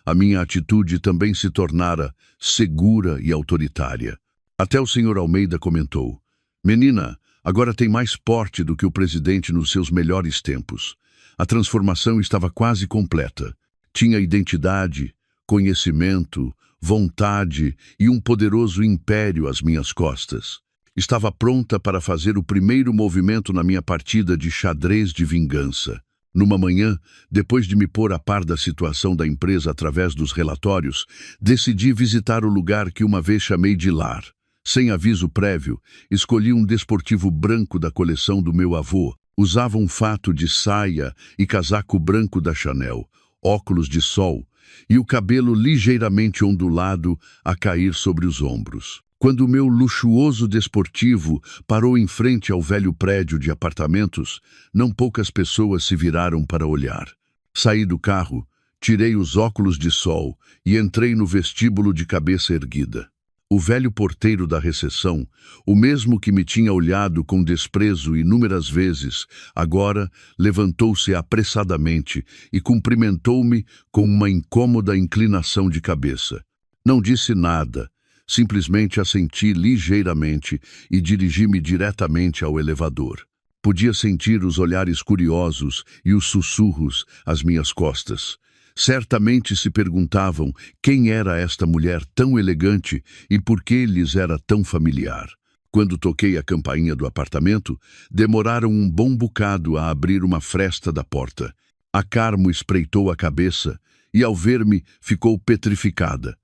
A minha atitude também se tornara segura e autoritária. Até o Sr. Almeida comentou: "Menina, agora tem mais porte do que o presidente nos seus melhores tempos." A transformação estava quase completa. Tinha identidade, conhecimento, vontade e um poderoso império às minhas costas. Estava pronta para fazer o primeiro movimento na minha partida de xadrez de vingança. Numa manhã, depois de me pôr a par da situação da empresa através dos relatórios, decidi visitar o lugar que uma vez chamei de lar. Sem aviso prévio, escolhi um desportivo branco da coleção do meu avô. Usava um fato de saia e casaco branco da Chanel, óculos de sol e o cabelo ligeiramente ondulado a cair sobre os ombros. Quando o meu luxuoso desportivo parou em frente ao velho prédio de apartamentos, não poucas pessoas se viraram para olhar. Saí do carro, tirei os óculos de sol e entrei no vestíbulo de cabeça erguida. O velho porteiro da recepção, o mesmo que me tinha olhado com desprezo inúmeras vezes, agora levantou-se apressadamente e cumprimentou-me com uma incômoda inclinação de cabeça. Não disse nada, simplesmente assenti ligeiramente e dirigi-me diretamente ao elevador. Podia sentir os olhares curiosos e os sussurros às minhas costas. Certamente se perguntavam quem era esta mulher tão elegante e por que lhes era tão familiar. Quando toquei a campainha do apartamento, demoraram um bom bocado a abrir uma fresta da porta. A Carmo espreitou a cabeça e, ao ver-me, ficou petrificada.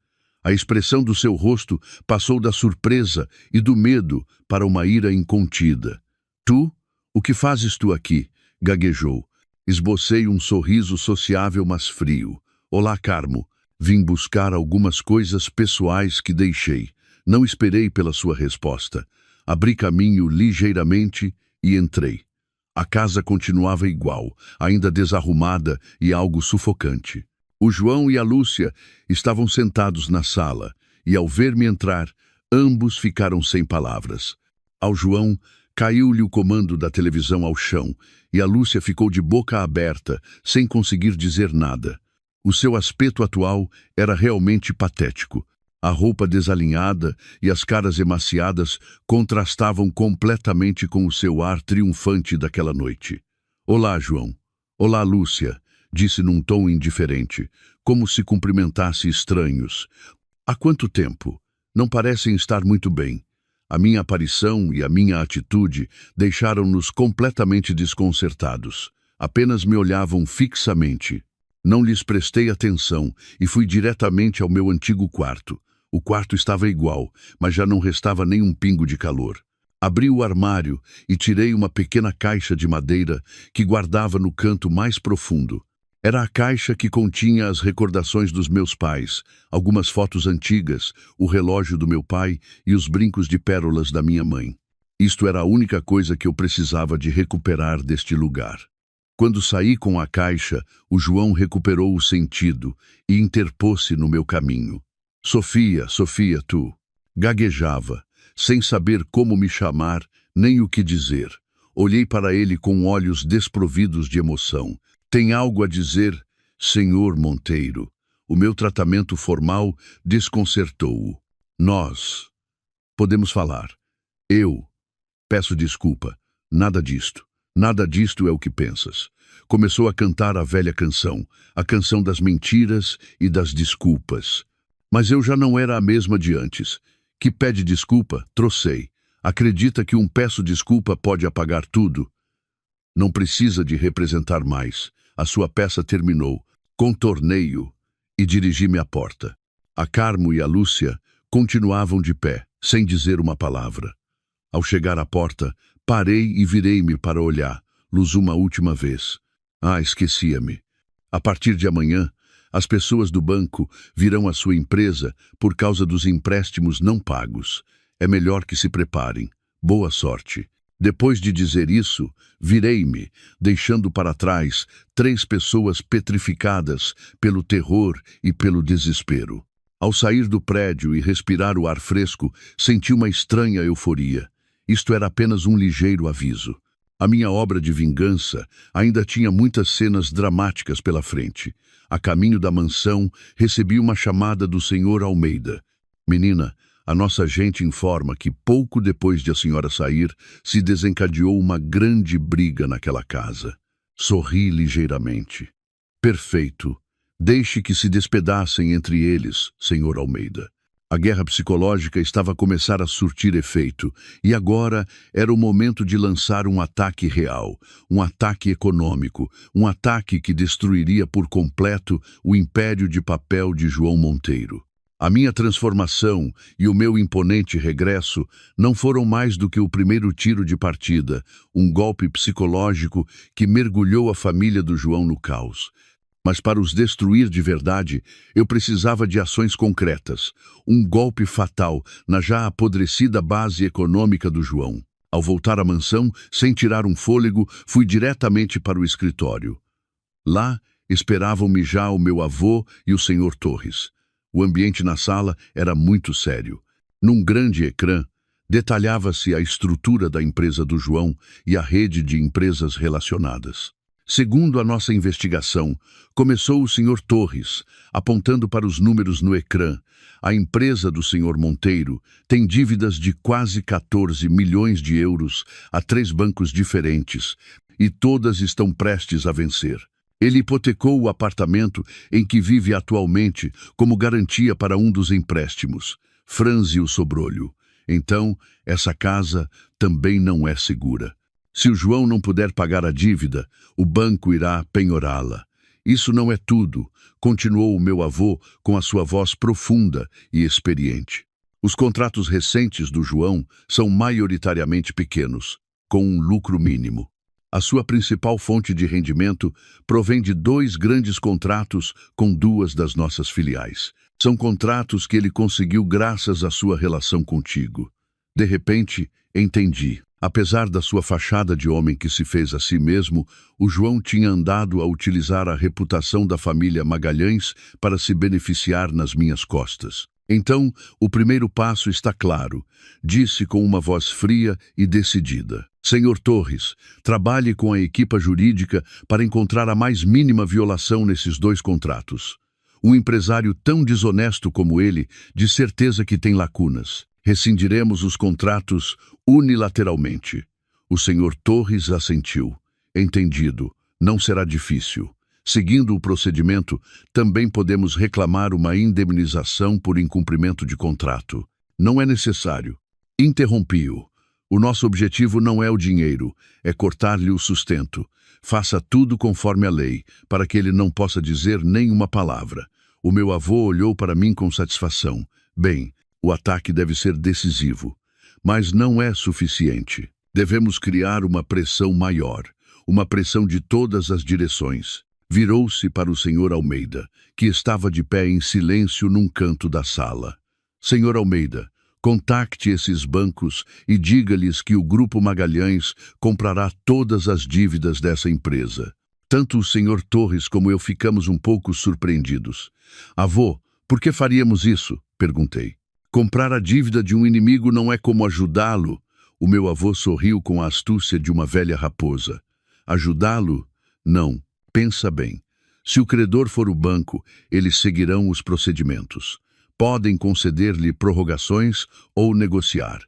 A expressão do seu rosto passou da surpresa e do medo para uma ira incontida. "Tu? O que fazes tu aqui?" gaguejou. Esbocei um sorriso sociável, mas frio. "Olá, Carmo. Vim buscar algumas coisas pessoais que deixei." Não esperei pela sua resposta. Abri caminho ligeiramente e entrei. A casa continuava igual, ainda desarrumada e algo sufocante. O João e a Lúcia estavam sentados na sala, e ao ver-me entrar, ambos ficaram sem palavras. Ao João, caiu-lhe o comando da televisão ao chão, e a Lúcia ficou de boca aberta, sem conseguir dizer nada. O seu aspecto atual era realmente patético. A roupa desalinhada e as caras emaciadas contrastavam completamente com o seu ar triunfante daquela noite. "Olá, João." "Olá, Lúcia", disse num tom indiferente, como se cumprimentasse estranhos. "Há quanto tempo? Não parecem estar muito bem." A minha aparição e a minha atitude deixaram-nos completamente desconcertados. Apenas me olhavam fixamente. Não lhes prestei atenção e fui diretamente ao meu antigo quarto. O quarto estava igual, mas já não restava nem um pingo de calor. Abri o armário e tirei uma pequena caixa de madeira que guardava no canto mais profundo. Era a caixa que continha as recordações dos meus pais, algumas fotos antigas, o relógio do meu pai e os brincos de pérolas da minha mãe. Isto era a única coisa que eu precisava de recuperar deste lugar. Quando saí com a caixa, o João recuperou o sentido e interpôs-se no meu caminho. Sofia, Sofia, tu. Gaguejava, sem saber como me chamar, nem o que dizer. Olhei para ele com olhos desprovidos de emoção. Tem algo a dizer, senhor Monteiro? O meu tratamento formal desconcertou-o. Nós podemos falar. Eu peço desculpa. Nada disto. Nada disto é o que pensas. Começou a cantar a velha canção, a canção das mentiras e das desculpas. Mas eu já não era a mesma de antes. Que pede desculpa, trocei. Acredita que um peço desculpa pode apagar tudo? Não precisa de representar mais. A sua peça terminou. Contornei-o e dirigi-me à porta. A Carmo e a Lúcia continuavam de pé, sem dizer uma palavra. Ao chegar à porta, parei e virei-me para olhar-los uma última vez. Esquecia-me. A partir de amanhã, as pessoas do banco virão à sua empresa por causa dos empréstimos não pagos. É melhor que se preparem. Boa sorte. Depois de dizer isso, virei-me, deixando para trás 3 pessoas petrificadas pelo terror e pelo desespero. Ao sair do prédio e respirar o ar fresco, senti uma estranha euforia. Isto era apenas um ligeiro aviso. A minha obra de vingança ainda tinha muitas cenas dramáticas pela frente. A caminho da mansão, recebi uma chamada do Sr. Almeida. Menina, a nossa gente informa que pouco depois de a senhora sair, se desencadeou uma grande briga naquela casa. Sorri ligeiramente. Perfeito. Deixe que se despedacem entre eles, Sr. Almeida. A guerra psicológica estava a começar a surtir efeito, e agora era o momento de lançar um ataque real, um ataque econômico, um ataque que destruiria por completo o império de papel de João Monteiro. A minha transformação e o meu imponente regresso não foram mais do que o primeiro tiro de partida, um golpe psicológico que mergulhou a família do João no caos. Mas para os destruir de verdade, eu precisava de ações concretas, um golpe fatal na já apodrecida base econômica do João. Ao voltar à mansão, sem tirar um fôlego, fui diretamente para o escritório. Lá esperavam-me já o meu avô e o Sr. Torres. O ambiente na sala era muito sério. Num grande ecrã, detalhava-se a estrutura da empresa do João e a rede de empresas relacionadas. Segundo a nossa investigação, começou o Sr. Torres, apontando para os números no ecrã. A empresa do Sr. Monteiro tem dívidas de quase 14 milhões de euros a 3 bancos diferentes, e todas estão prestes a vencer. Ele hipotecou o apartamento em que vive atualmente como garantia para um dos empréstimos. Franze o sobrolho. Então, essa casa também não é segura. Se o João não puder pagar a dívida, o banco irá penhorá-la. Isso não é tudo, continuou o meu avô com a sua voz profunda e experiente. Os contratos recentes do João são maioritariamente pequenos, com um lucro mínimo. A sua principal fonte de rendimento provém de 2 grandes contratos com 2 das nossas filiais. São contratos que ele conseguiu graças à sua relação contigo. De repente, entendi. Apesar da sua fachada de homem que se fez a si mesmo, o João tinha andado a utilizar a reputação da família Magalhães para se beneficiar nas minhas costas. Então, o primeiro passo está claro, disse com uma voz fria e decidida. Senhor Torres, trabalhe com a equipa jurídica para encontrar a mais mínima violação nesses 2 contratos. Um empresário tão desonesto como ele, de certeza que tem lacunas. Rescindiremos os contratos unilateralmente. O Sr. Torres assentiu. Entendido. Não será difícil. Seguindo o procedimento, também podemos reclamar uma indemnização por incumprimento de contrato. Não é necessário. Interrompi-o. O nosso objetivo não é o dinheiro, é cortar-lhe o sustento. Faça tudo conforme a lei, para que ele não possa dizer nem uma palavra. O meu avô olhou para mim com satisfação. Bem, o ataque deve ser decisivo. Mas não é suficiente. Devemos criar uma pressão maior, uma pressão de todas as direções. Virou-se para o Sr. Almeida, que estava de pé em silêncio num canto da sala. Sr. Almeida, contacte esses bancos e diga-lhes que o Grupo Magalhães comprará todas as dívidas dessa empresa. Tanto o Sr. Torres como eu ficamos um pouco surpreendidos. Avô, por que faríamos isso? Perguntei. Comprar a dívida de um inimigo não é como ajudá-lo. O meu avô sorriu com a astúcia de uma velha raposa. Ajudá-lo? Não. Pensa bem. Se o credor for o banco, eles seguirão os procedimentos. Podem conceder-lhe prorrogações ou negociar.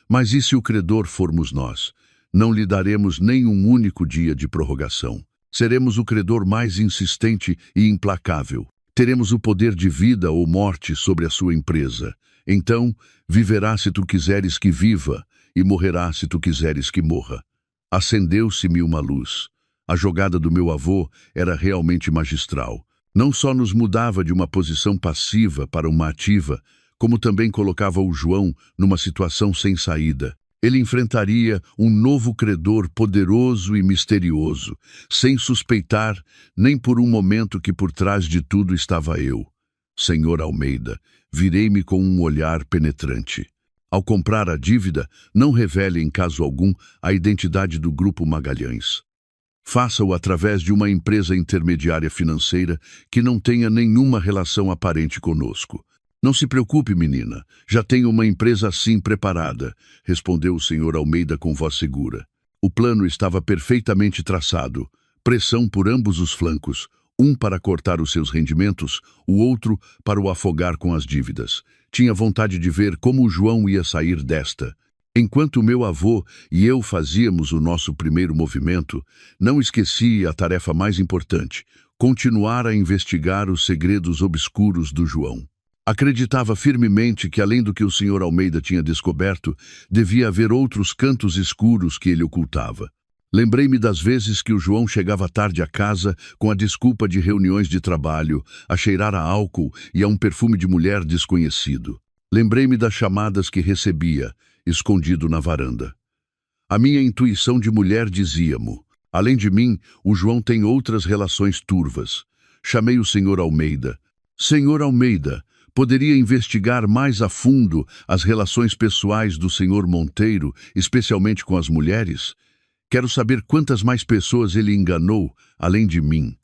Mas e se o credor formos nós? Não lhe daremos nem um único dia de prorrogação. Seremos o credor mais insistente e implacável. Teremos o poder de vida ou morte sobre a sua empresa. Então, viverá se tu quiseres que viva, e morrerá se tu quiseres que morra. Acendeu-se-me uma luz. A jogada do meu avô era realmente magistral. Não só nos mudava de uma posição passiva para uma ativa, como também colocava o João numa situação sem saída. Ele enfrentaria um novo credor poderoso e misterioso, sem suspeitar nem por um momento que por trás de tudo estava eu. Sr. Almeida, virei-me com um olhar penetrante. Ao comprar a dívida, não revele em caso algum a identidade do Grupo Magalhães. Faça-o através de uma empresa intermediária financeira que não tenha nenhuma relação aparente conosco. Não se preocupe, menina. Já tenho uma empresa assim preparada, respondeu o Sr. Almeida com voz segura. O plano estava perfeitamente traçado. Pressão por ambos os flancos, um para cortar os seus rendimentos, o outro para o afogar com as dívidas. Tinha vontade de ver como o João ia sair desta. Enquanto meu avô e eu fazíamos o nosso primeiro movimento, não esqueci a tarefa mais importante, continuar a investigar os segredos obscuros do João. Acreditava firmemente que, além do que o Sr. Almeida tinha descoberto, devia haver outros cantos escuros que ele ocultava. Lembrei-me das vezes que o João chegava tarde a casa com a desculpa de reuniões de trabalho, a cheirar a álcool e a um perfume de mulher desconhecido. Lembrei-me das chamadas que recebia, escondido na varanda. A minha intuição de mulher dizia-me: além de mim, o João tem outras relações turvas. Chamei o Sr. Almeida. Sr. Almeida, poderia investigar mais a fundo as relações pessoais do Sr. Monteiro, especialmente com as mulheres? Quero saber quantas mais pessoas ele enganou, além de mim.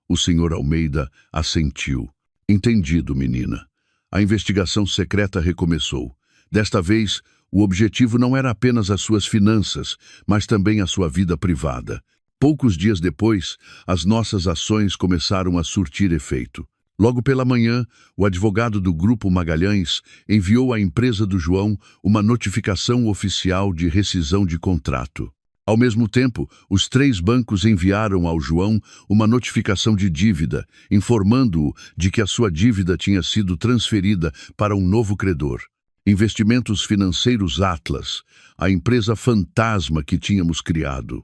O Sr. Almeida assentiu. Entendido, menina. A investigação secreta recomeçou. Desta vez, o objetivo não era apenas as suas finanças, mas também a sua vida privada. Poucos dias depois, as nossas ações começaram a surtir efeito. Logo pela manhã, o advogado do Grupo Magalhães enviou à empresa do João uma notificação oficial de rescisão de contrato. Ao mesmo tempo, os 3 bancos enviaram ao João uma notificação de dívida, informando-o de que a sua dívida tinha sido transferida para um novo credor. Investimentos Financeiros Atlas, a empresa fantasma que tínhamos criado.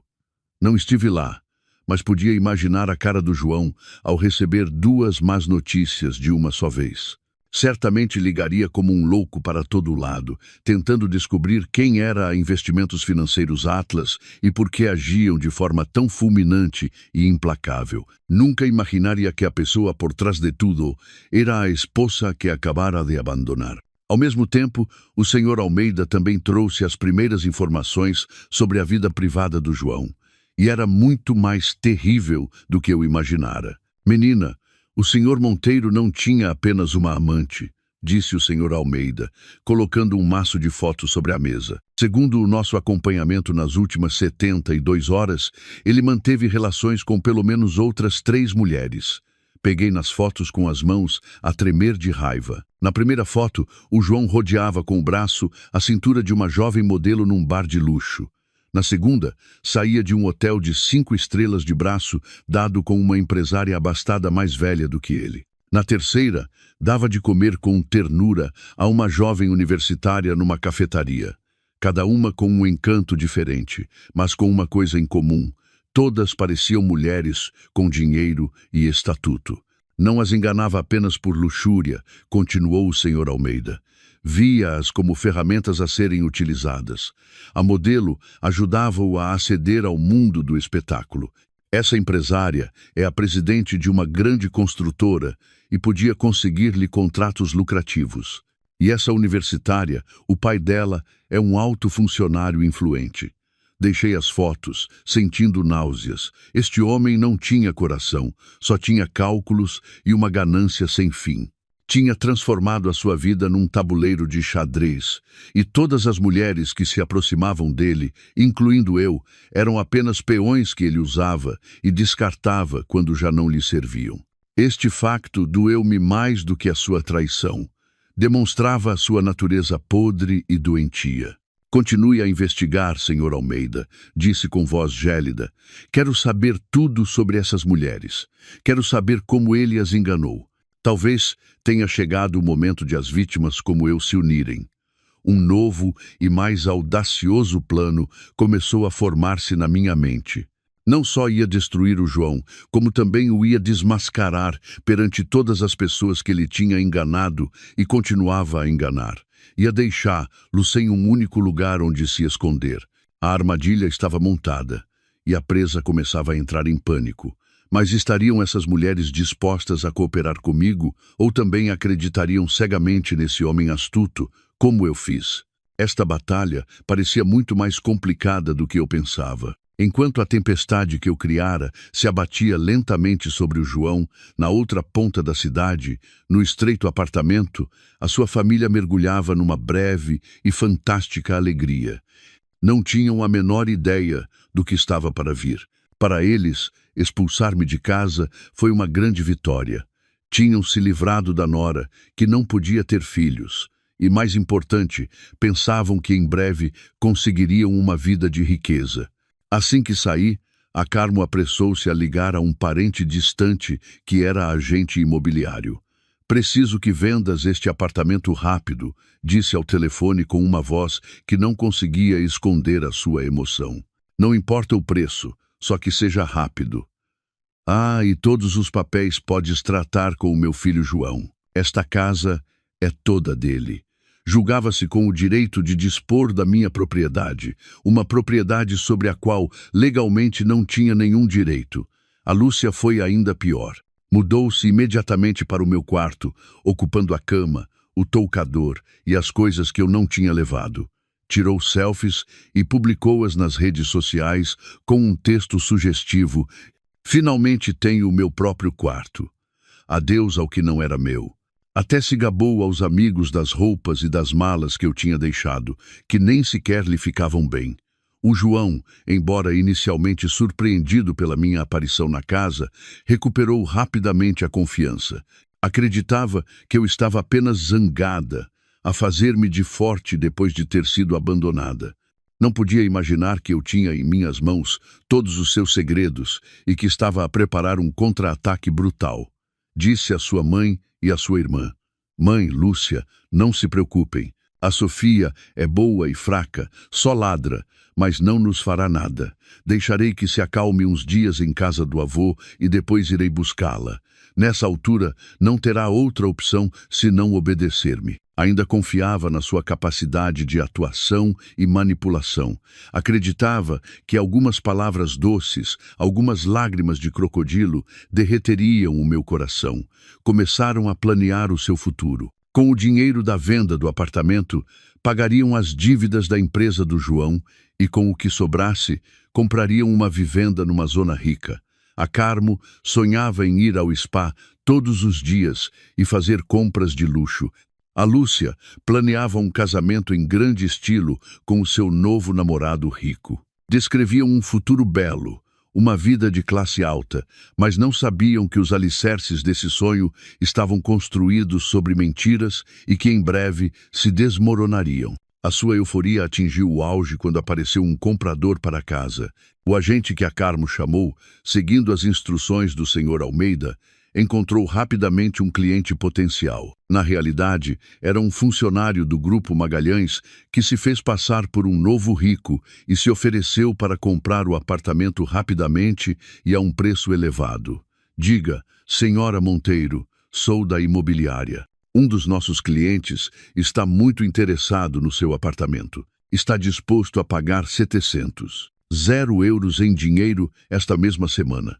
Não estive lá, mas podia imaginar a cara do João ao receber 2 más notícias de uma só vez. Certamente ligaria como um louco para todo lado, tentando descobrir quem era a Investimentos Financeiros Atlas e por que agiam de forma tão fulminante e implacável. Nunca imaginaria que a pessoa por trás de tudo era a esposa que acabara de abandonar. Ao mesmo tempo, o Sr. Almeida também trouxe as primeiras informações sobre a vida privada do João, e era muito mais terrível do que eu imaginara. Menina, o Sr. Monteiro não tinha apenas uma amante, disse o Sr. Almeida, colocando um maço de fotos sobre a mesa. Segundo o nosso acompanhamento nas últimas 72 horas, ele manteve relações com pelo menos outras 3 mulheres. Peguei nas fotos com as mãos a tremer de raiva. Na primeira foto, o João rodeava com o braço a cintura de uma jovem modelo num bar de luxo. Na segunda, saía de um hotel de 5 estrelas de braço, dado com uma empresária abastada mais velha do que ele. Na terceira, dava de comer com ternura a uma jovem universitária numa cafetaria. cada uma com um encanto diferente, mas com uma coisa em comum. Todas pareciam mulheres com dinheiro e estatuto. Não as enganava apenas por luxúria, continuou o Sr. Almeida. Via-as como ferramentas a serem utilizadas. A modelo ajudava-o a aceder ao mundo do espetáculo. Essa empresária é a presidente de uma grande construtora e podia conseguir-lhe contratos lucrativos. E essa universitária, o pai dela, é um alto funcionário influente. Deixei as fotos, sentindo náuseas. Este homem não tinha coração, só tinha cálculos e uma ganância sem fim. Tinha transformado a sua vida num tabuleiro de xadrez, e todas as mulheres que se aproximavam dele, incluindo eu, eram apenas peões que ele usava e descartava quando já não lhe serviam. Este facto doeu-me mais do que a sua traição. Demonstrava a sua natureza podre e doentia. Continue a investigar, Sr. Almeida, disse com voz gélida. Quero saber tudo sobre essas mulheres. Quero saber como ele as enganou. Talvez tenha chegado o momento de as vítimas como eu se unirem. Um novo e mais audacioso plano começou a formar-se na minha mente. Não só ia destruir o João, como também o ia desmascarar perante todas as pessoas que ele tinha enganado e continuava a enganar. Ia deixá-lo sem um único lugar onde se esconder. A armadilha estava montada e a presa começava a entrar em pânico. Mas estariam essas mulheres dispostas a cooperar comigo ou também acreditariam cegamente nesse homem astuto, como eu fiz? Esta batalha parecia muito mais complicada do que eu pensava. Enquanto a tempestade que eu criara se abatia lentamente sobre o João, na outra ponta da cidade, no estreito apartamento, a sua família mergulhava numa breve e fantástica alegria. Não tinham a menor ideia do que estava para vir. Para eles, expulsar-me de casa foi uma grande vitória. Tinham se livrado da nora, que não podia ter filhos. E, mais importante, pensavam que em breve conseguiriam uma vida de riqueza. Assim que saí, a Carmo apressou-se a ligar a um parente distante que era agente imobiliário. Preciso que vendas este apartamento rápido, disse ao telefone com uma voz que não conseguia esconder a sua emoção. Não importa o preço, só que seja rápido. Ah, e todos os papéis podes tratar com o meu filho João. Esta casa é toda dele. Julgava-se com o direito de dispor da minha propriedade, uma propriedade sobre a qual legalmente não tinha nenhum direito. A Lúcia foi ainda pior. Mudou-se imediatamente para o meu quarto, ocupando a cama, o toucador e as coisas que eu não tinha levado. Tirou selfies e publicou-as nas redes sociais com um texto sugestivo. Finalmente tenho o meu próprio quarto. Adeus ao que não era meu. Até se gabou aos amigos das roupas e das malas que eu tinha deixado, que nem sequer lhe ficavam bem. O João, embora inicialmente surpreendido pela minha aparição na casa, recuperou rapidamente a confiança. Acreditava que eu estava apenas zangada, a fazer-me de forte depois de ter sido abandonada. Não podia imaginar que eu tinha em minhas mãos todos os seus segredos e que estava a preparar um contra-ataque brutal. Disse à sua mãe e à sua irmã: Mãe, Lúcia, não se preocupem. A Sofia é boa e fraca, só ladra, mas não nos fará nada. Deixarei que se acalme uns dias em casa do avô e depois irei buscá-la. Nessa altura, não terá outra opção senão obedecer-me. Ainda confiava na sua capacidade de atuação e manipulação. Acreditava que algumas palavras doces, algumas lágrimas de crocodilo, derreteriam o meu coração. Começaram a planear o seu futuro. Com o dinheiro da venda do apartamento, pagariam as dívidas da empresa do João e, com o que sobrasse, comprariam uma vivenda numa zona rica. A Carmo sonhava em ir ao spa todos os dias e fazer compras de luxo. A Lúcia planeava um casamento em grande estilo com o seu novo namorado rico. Descreviam um futuro belo, uma vida de classe alta, mas não sabiam que os alicerces desse sonho estavam construídos sobre mentiras e que em breve se desmoronariam. A sua euforia atingiu o auge quando apareceu um comprador para a casa. O agente que a Carmo chamou, seguindo as instruções do Sr. Almeida, encontrou rapidamente um cliente potencial. Na realidade, era um funcionário do Grupo Magalhães que se fez passar por um novo rico e se ofereceu para comprar o apartamento rapidamente e a um preço elevado. Diga, senhora Monteiro, sou da imobiliária. Um dos nossos clientes está muito interessado no seu apartamento. Está disposto a pagar 700. 0 euros em dinheiro esta mesma semana.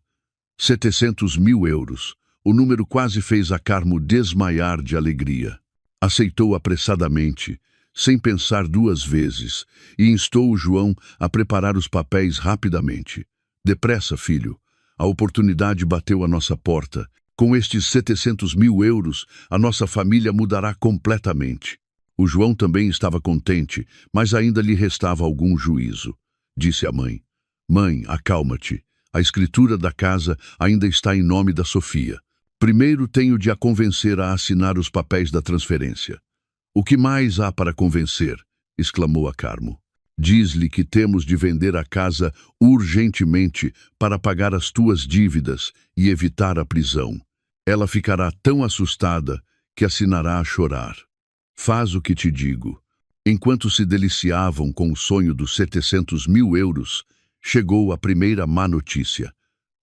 700 mil euros. O número quase fez a Carmo desmaiar de alegria. Aceitou apressadamente, sem pensar 2 vezes, e instou o João a preparar os papéis rapidamente. Depressa, filho. A oportunidade bateu à nossa porta. Com estes 700 mil euros, a nossa família mudará completamente. O João também estava contente, mas ainda lhe restava algum juízo. Disse a mãe: Mãe, acalma-te. A escritura da casa ainda está em nome da Sofia. Primeiro tenho de a convencer a assinar os papéis da transferência. O que mais há para convencer? Exclamou a Carmo. Diz-lhe que temos de vender a casa urgentemente para pagar as tuas dívidas e evitar a prisão. Ela ficará tão assustada que assinará a chorar. Faz o que te digo. Enquanto se deliciavam com o sonho dos 700 mil euros, chegou a primeira má notícia.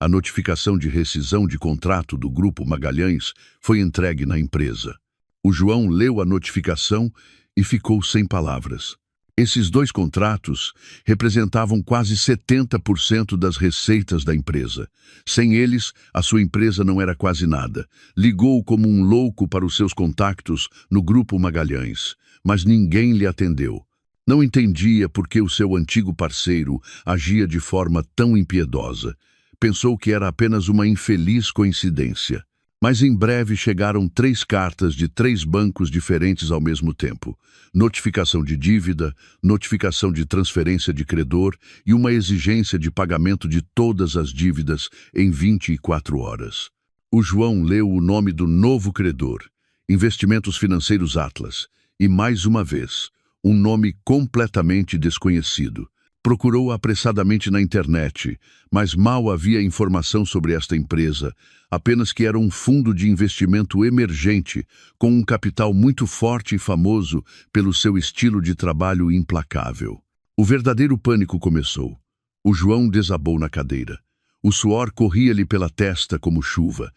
A notificação de rescisão de contrato do Grupo Magalhães foi entregue na empresa. O João leu a notificação e ficou sem palavras. Esses 2 contratos representavam quase 70% das receitas da empresa. Sem eles, a sua empresa não era quase nada. Ligou como um louco para os seus contactos no Grupo Magalhães, mas ninguém lhe atendeu. Não entendia por que o seu antigo parceiro agia de forma tão impiedosa. Pensou que era apenas uma infeliz coincidência. Mas em breve chegaram 3 cartas de 3 bancos diferentes ao mesmo tempo. Notificação de dívida, notificação de transferência de credor e uma exigência de pagamento de todas as dívidas em 24 horas. O João leu o nome do novo credor, Investimentos Financeiros Atlas, e mais uma vez, um nome completamente desconhecido. Procurou apressadamente na internet, mas mal havia informação sobre esta empresa, apenas que era um fundo de investimento emergente, com um capital muito forte e famoso pelo seu estilo de trabalho implacável. O verdadeiro pânico começou. O João desabou na cadeira. O suor corria-lhe pela testa como chuva.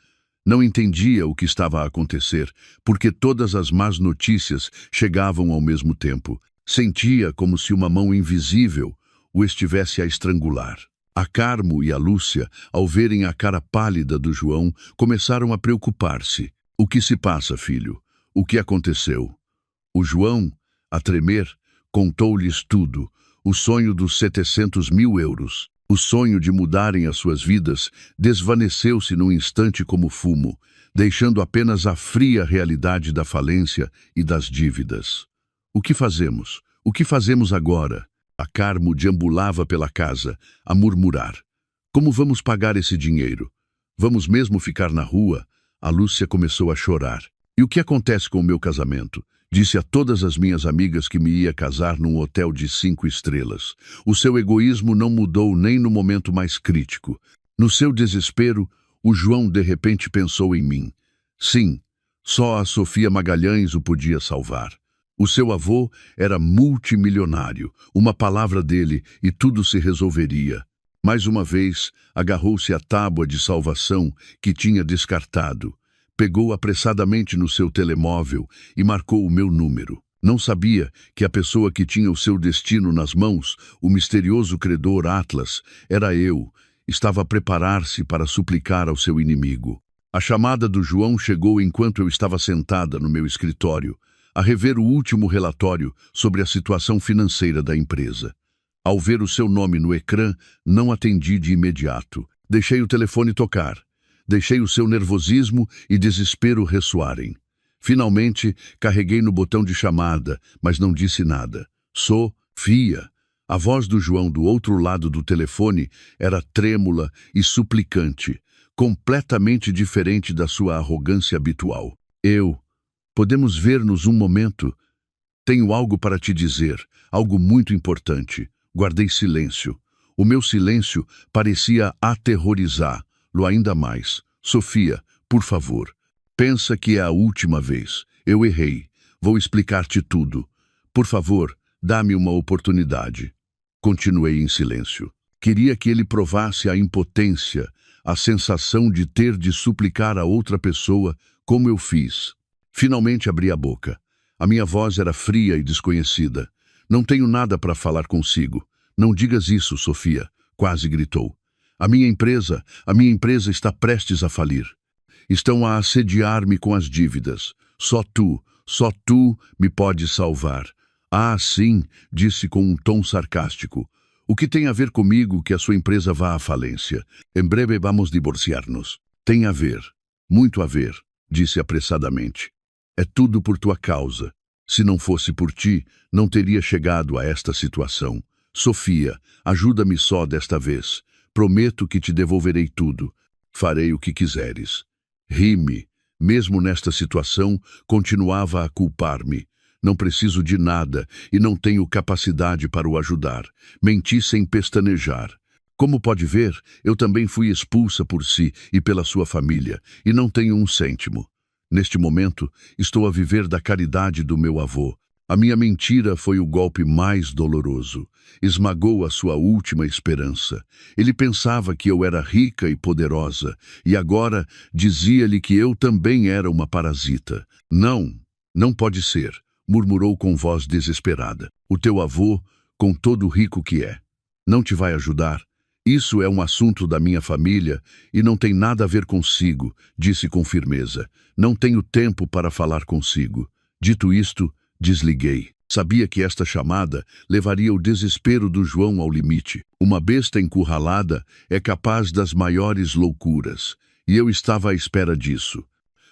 Não entendia o que estava a acontecer, porque todas as más notícias chegavam ao mesmo tempo. Sentia como se uma mão invisível o estivesse a estrangular. A Carmo e a Lúcia, ao verem a cara pálida do João, começaram a preocupar-se. O que se passa, filho? O que aconteceu? O João, a tremer, contou-lhes tudo. O sonho dos 700 mil euros. O sonho de mudarem as suas vidas desvaneceu-se num instante como fumo, deixando apenas a fria realidade da falência e das dívidas. O que fazemos? O que fazemos agora? A Carmo deambulava pela casa, a murmurar. Como vamos pagar esse dinheiro? Vamos mesmo ficar na rua? A Lúcia começou a chorar. E o que acontece com o meu casamento? Disse a todas as minhas amigas que me ia casar num hotel de 5 estrelas. O seu egoísmo não mudou nem no momento mais crítico. No seu desespero, o João de repente pensou em mim. Sim, só a Sofia Magalhães o podia salvar. O seu avô era multimilionário, uma palavra dele e tudo se resolveria. Mais uma vez, agarrou-se à tábua de salvação que tinha descartado. Pegou apressadamente no seu telemóvel e marcou o meu número. Não sabia que a pessoa que tinha o seu destino nas mãos, o misterioso credor Atlas, era eu. Estava a preparar-se para suplicar ao seu inimigo. A chamada do João chegou enquanto eu estava sentada no meu escritório, a rever o último relatório sobre a situação financeira da empresa. Ao ver o seu nome no ecrã, não atendi de imediato. Deixei o telefone tocar. Deixei o seu nervosismo e desespero ressoarem. Finalmente, carreguei no botão de chamada, mas não disse nada. Sofia. A voz do João do outro lado do telefone era trêmula e suplicante, completamente diferente da sua arrogância habitual. Podemos ver-nos um momento? Tenho algo para te dizer, algo muito importante. Guardei silêncio. O meu silêncio parecia aterrorizá-lo ainda mais. Sofia, Por favor, pensa que é a última vez. Eu errei. Vou explicar-te tudo. Por favor, dá-me uma oportunidade. Continuei em silêncio. Queria que ele provasse a impotência, a sensação de ter de suplicar a outra pessoa como eu fiz. Finalmente abri a boca. A minha voz era fria e desconhecida. Não tenho nada para falar consigo. Não digas isso, Sofia, quase gritou. A minha empresa está prestes a falir. Estão a assediar-me com as dívidas. Só tu me podes salvar. Ah, sim, disse com um tom sarcástico. O que tem a ver comigo que a sua empresa vá à falência? Em breve vamos divorciar-nos. Tem a ver, muito a ver, disse apressadamente. É tudo por tua causa. Se não fosse por ti, não teria chegado a esta situação. Sofia, ajuda-me só desta vez. Prometo que te devolverei tudo. Farei o que quiseres. Ri-me. Mesmo nesta situação, continuava a culpar-me. Não preciso de nada e não tenho capacidade para o ajudar. Menti sem pestanejar. Como pode ver, eu também fui expulsa por si e pela sua família, e não tenho um cêntimo. Neste momento, estou a viver da caridade do meu avô. A minha mentira foi o golpe mais doloroso. Esmagou a sua última esperança. Ele pensava que eu era rica e poderosa, e agora dizia-lhe que eu também era uma parasita. Não pode ser, murmurou com voz desesperada. O teu avô, com todo o rico que é, não te vai ajudar? Isso é um assunto da minha família e não tem nada a ver consigo, disse com firmeza. Não tenho tempo para falar consigo. Dito isto, desliguei. Sabia que esta chamada levaria o desespero do João ao limite. Uma besta encurralada é capaz das maiores loucuras, e eu estava à espera disso.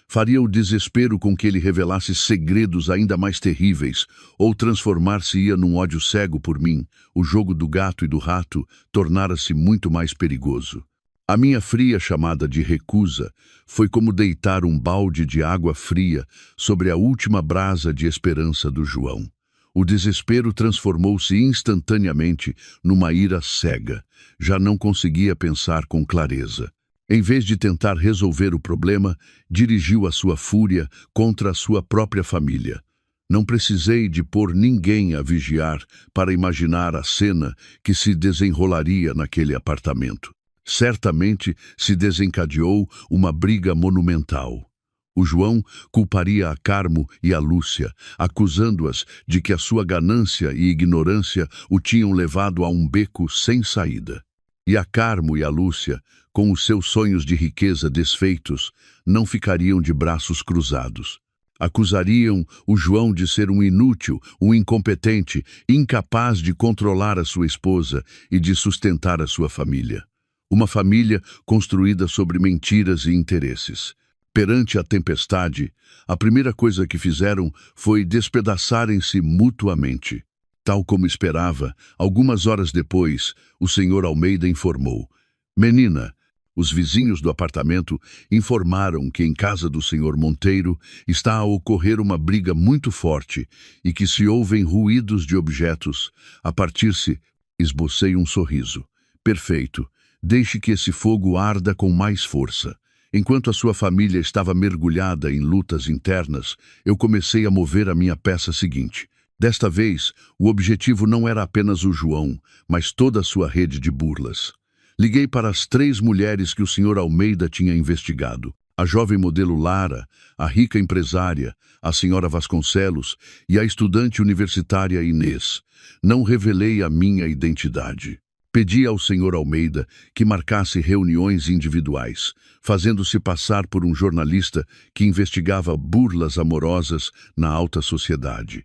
Faria o desespero com que ele revelasse segredos ainda mais terríveis, ou transformar-se-ia num ódio cego por mim. O jogo do gato e do rato tornara-se muito mais perigoso. A minha fria chamada de recusa foi como deitar um balde de água fria sobre a última brasa de esperança do João. O desespero transformou-se instantaneamente numa ira cega. Já não conseguia pensar com clareza. Em vez de tentar resolver o problema, dirigiu a sua fúria contra a sua própria família. Não precisei de pôr ninguém a vigiar para imaginar a cena que se desenrolaria naquele apartamento. Certamente se desencadeou uma briga monumental. O João culparia a Carmo e a Lúcia, acusando-as de que a sua ganância e ignorância o tinham levado a um beco sem saída. E a Carmo e a Lúcia, com os seus sonhos de riqueza desfeitos, não ficariam de braços cruzados. Acusariam o João de ser um inútil, um incompetente, incapaz de controlar a sua esposa e de sustentar a sua família. Uma família construída sobre mentiras e interesses. Perante a tempestade, a primeira coisa que fizeram foi despedaçarem-se mutuamente. Tal como esperava, algumas horas depois, o Sr. Almeida informou: Menina, os vizinhos do apartamento informaram que em casa do Sr. Monteiro está a ocorrer uma briga muito forte e que se ouvem ruídos de objetos. A partir-se, esbocei um sorriso. Perfeito. Deixe que esse fogo arda com mais força. Enquanto a sua família estava mergulhada em lutas internas, eu comecei a mover a minha peça seguinte. Desta vez, o objetivo não era apenas o João, mas toda a sua rede de burlas. Liguei para as 3 mulheres que o Sr. Almeida tinha investigado. A jovem modelo Lara, a rica empresária, a senhora Vasconcelos e a estudante universitária Inês. Não revelei a minha identidade. Pedi ao Sr. Almeida que marcasse reuniões individuais, fazendo-se passar por um jornalista que investigava burlas amorosas na alta sociedade.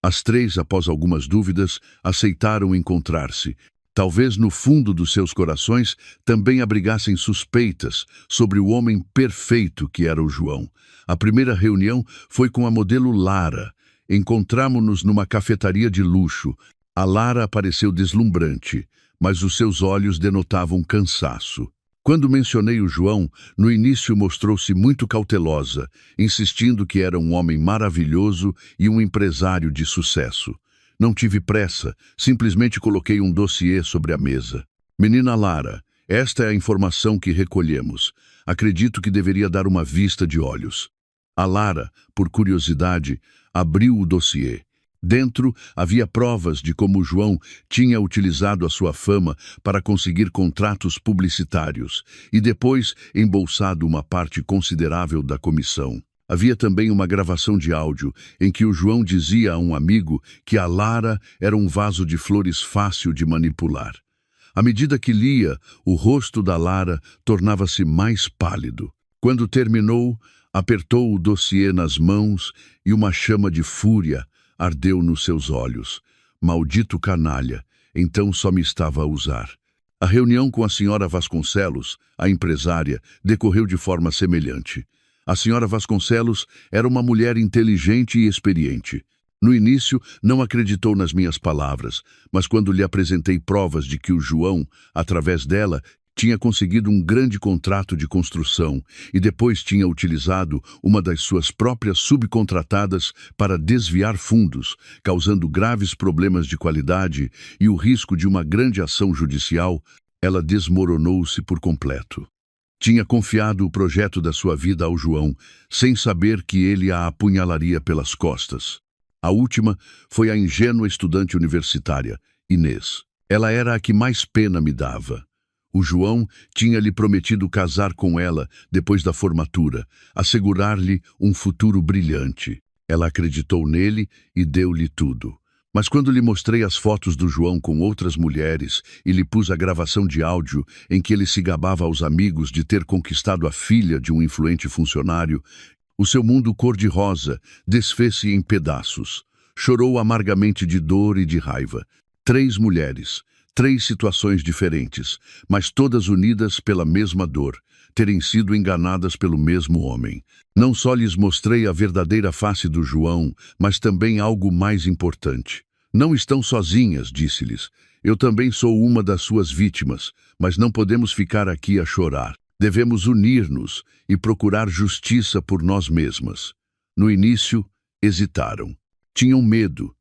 As 3, após algumas dúvidas, aceitaram encontrar-se. Talvez no fundo dos seus corações também abrigassem suspeitas sobre o homem perfeito que era o João. A primeira reunião foi com a modelo Lara. Encontramo-nos numa cafetaria de luxo. A Lara apareceu deslumbrante, mas os seus olhos denotavam cansaço. Quando mencionei o João, no início mostrou-se muito cautelosa, insistindo que era um homem maravilhoso e um empresário de sucesso. Não tive pressa, simplesmente coloquei um dossiê sobre a mesa. Menina Lara, Esta é a informação que recolhemos. Acredito que deveria dar uma vista de olhos. A Lara, por curiosidade, abriu o dossiê. Dentro havia provas de como João tinha utilizado a sua fama para conseguir contratos publicitários e depois embolsado uma parte considerável da comissão. Havia também uma gravação de áudio em que o João dizia a um amigo que a Lara era um vaso de flores fácil de manipular. À medida que lia, o rosto da Lara tornava-se mais pálido. Quando terminou, apertou o dossiê nas mãos e uma chama de fúria ardeu nos seus olhos. Maldito canalha, então só me estava a usar. A reunião com a senhora Vasconcelos, a empresária, decorreu de forma semelhante. A senhora Vasconcelos era uma mulher inteligente e experiente. No início, não acreditou nas minhas palavras, mas quando lhe apresentei provas de que o João, através dela, tinha conseguido um grande contrato de construção e depois tinha utilizado uma das suas próprias subcontratadas para desviar fundos, causando graves problemas de qualidade e o risco de uma grande ação judicial, ela desmoronou-se por completo. Tinha confiado o projeto da sua vida ao João, sem saber que ele a apunhalaria pelas costas. A última foi a ingênua estudante universitária, Inês. Ela era a que mais pena me dava. O João tinha-lhe prometido casar com ela depois da formatura, assegurar-lhe um futuro brilhante. Ela acreditou nele e deu-lhe tudo. Mas quando lhe mostrei as fotos do João com outras mulheres e lhe pus a gravação de áudio em que ele se gabava aos amigos de ter conquistado a filha de um influente funcionário, o seu mundo cor-de-rosa desfez-se em pedaços. Chorou amargamente de dor e de raiva. 3 mulheres, 3 situações diferentes, mas todas unidas pela mesma dor, terem sido enganadas pelo mesmo homem. Não só lhes mostrei a verdadeira face do João, mas também algo mais importante. Não estão sozinhas, disse-lhes. Eu também sou uma das suas vítimas, mas não podemos ficar aqui a chorar. Devemos unir-nos e procurar justiça por nós mesmas. No início, hesitaram. Tinham medo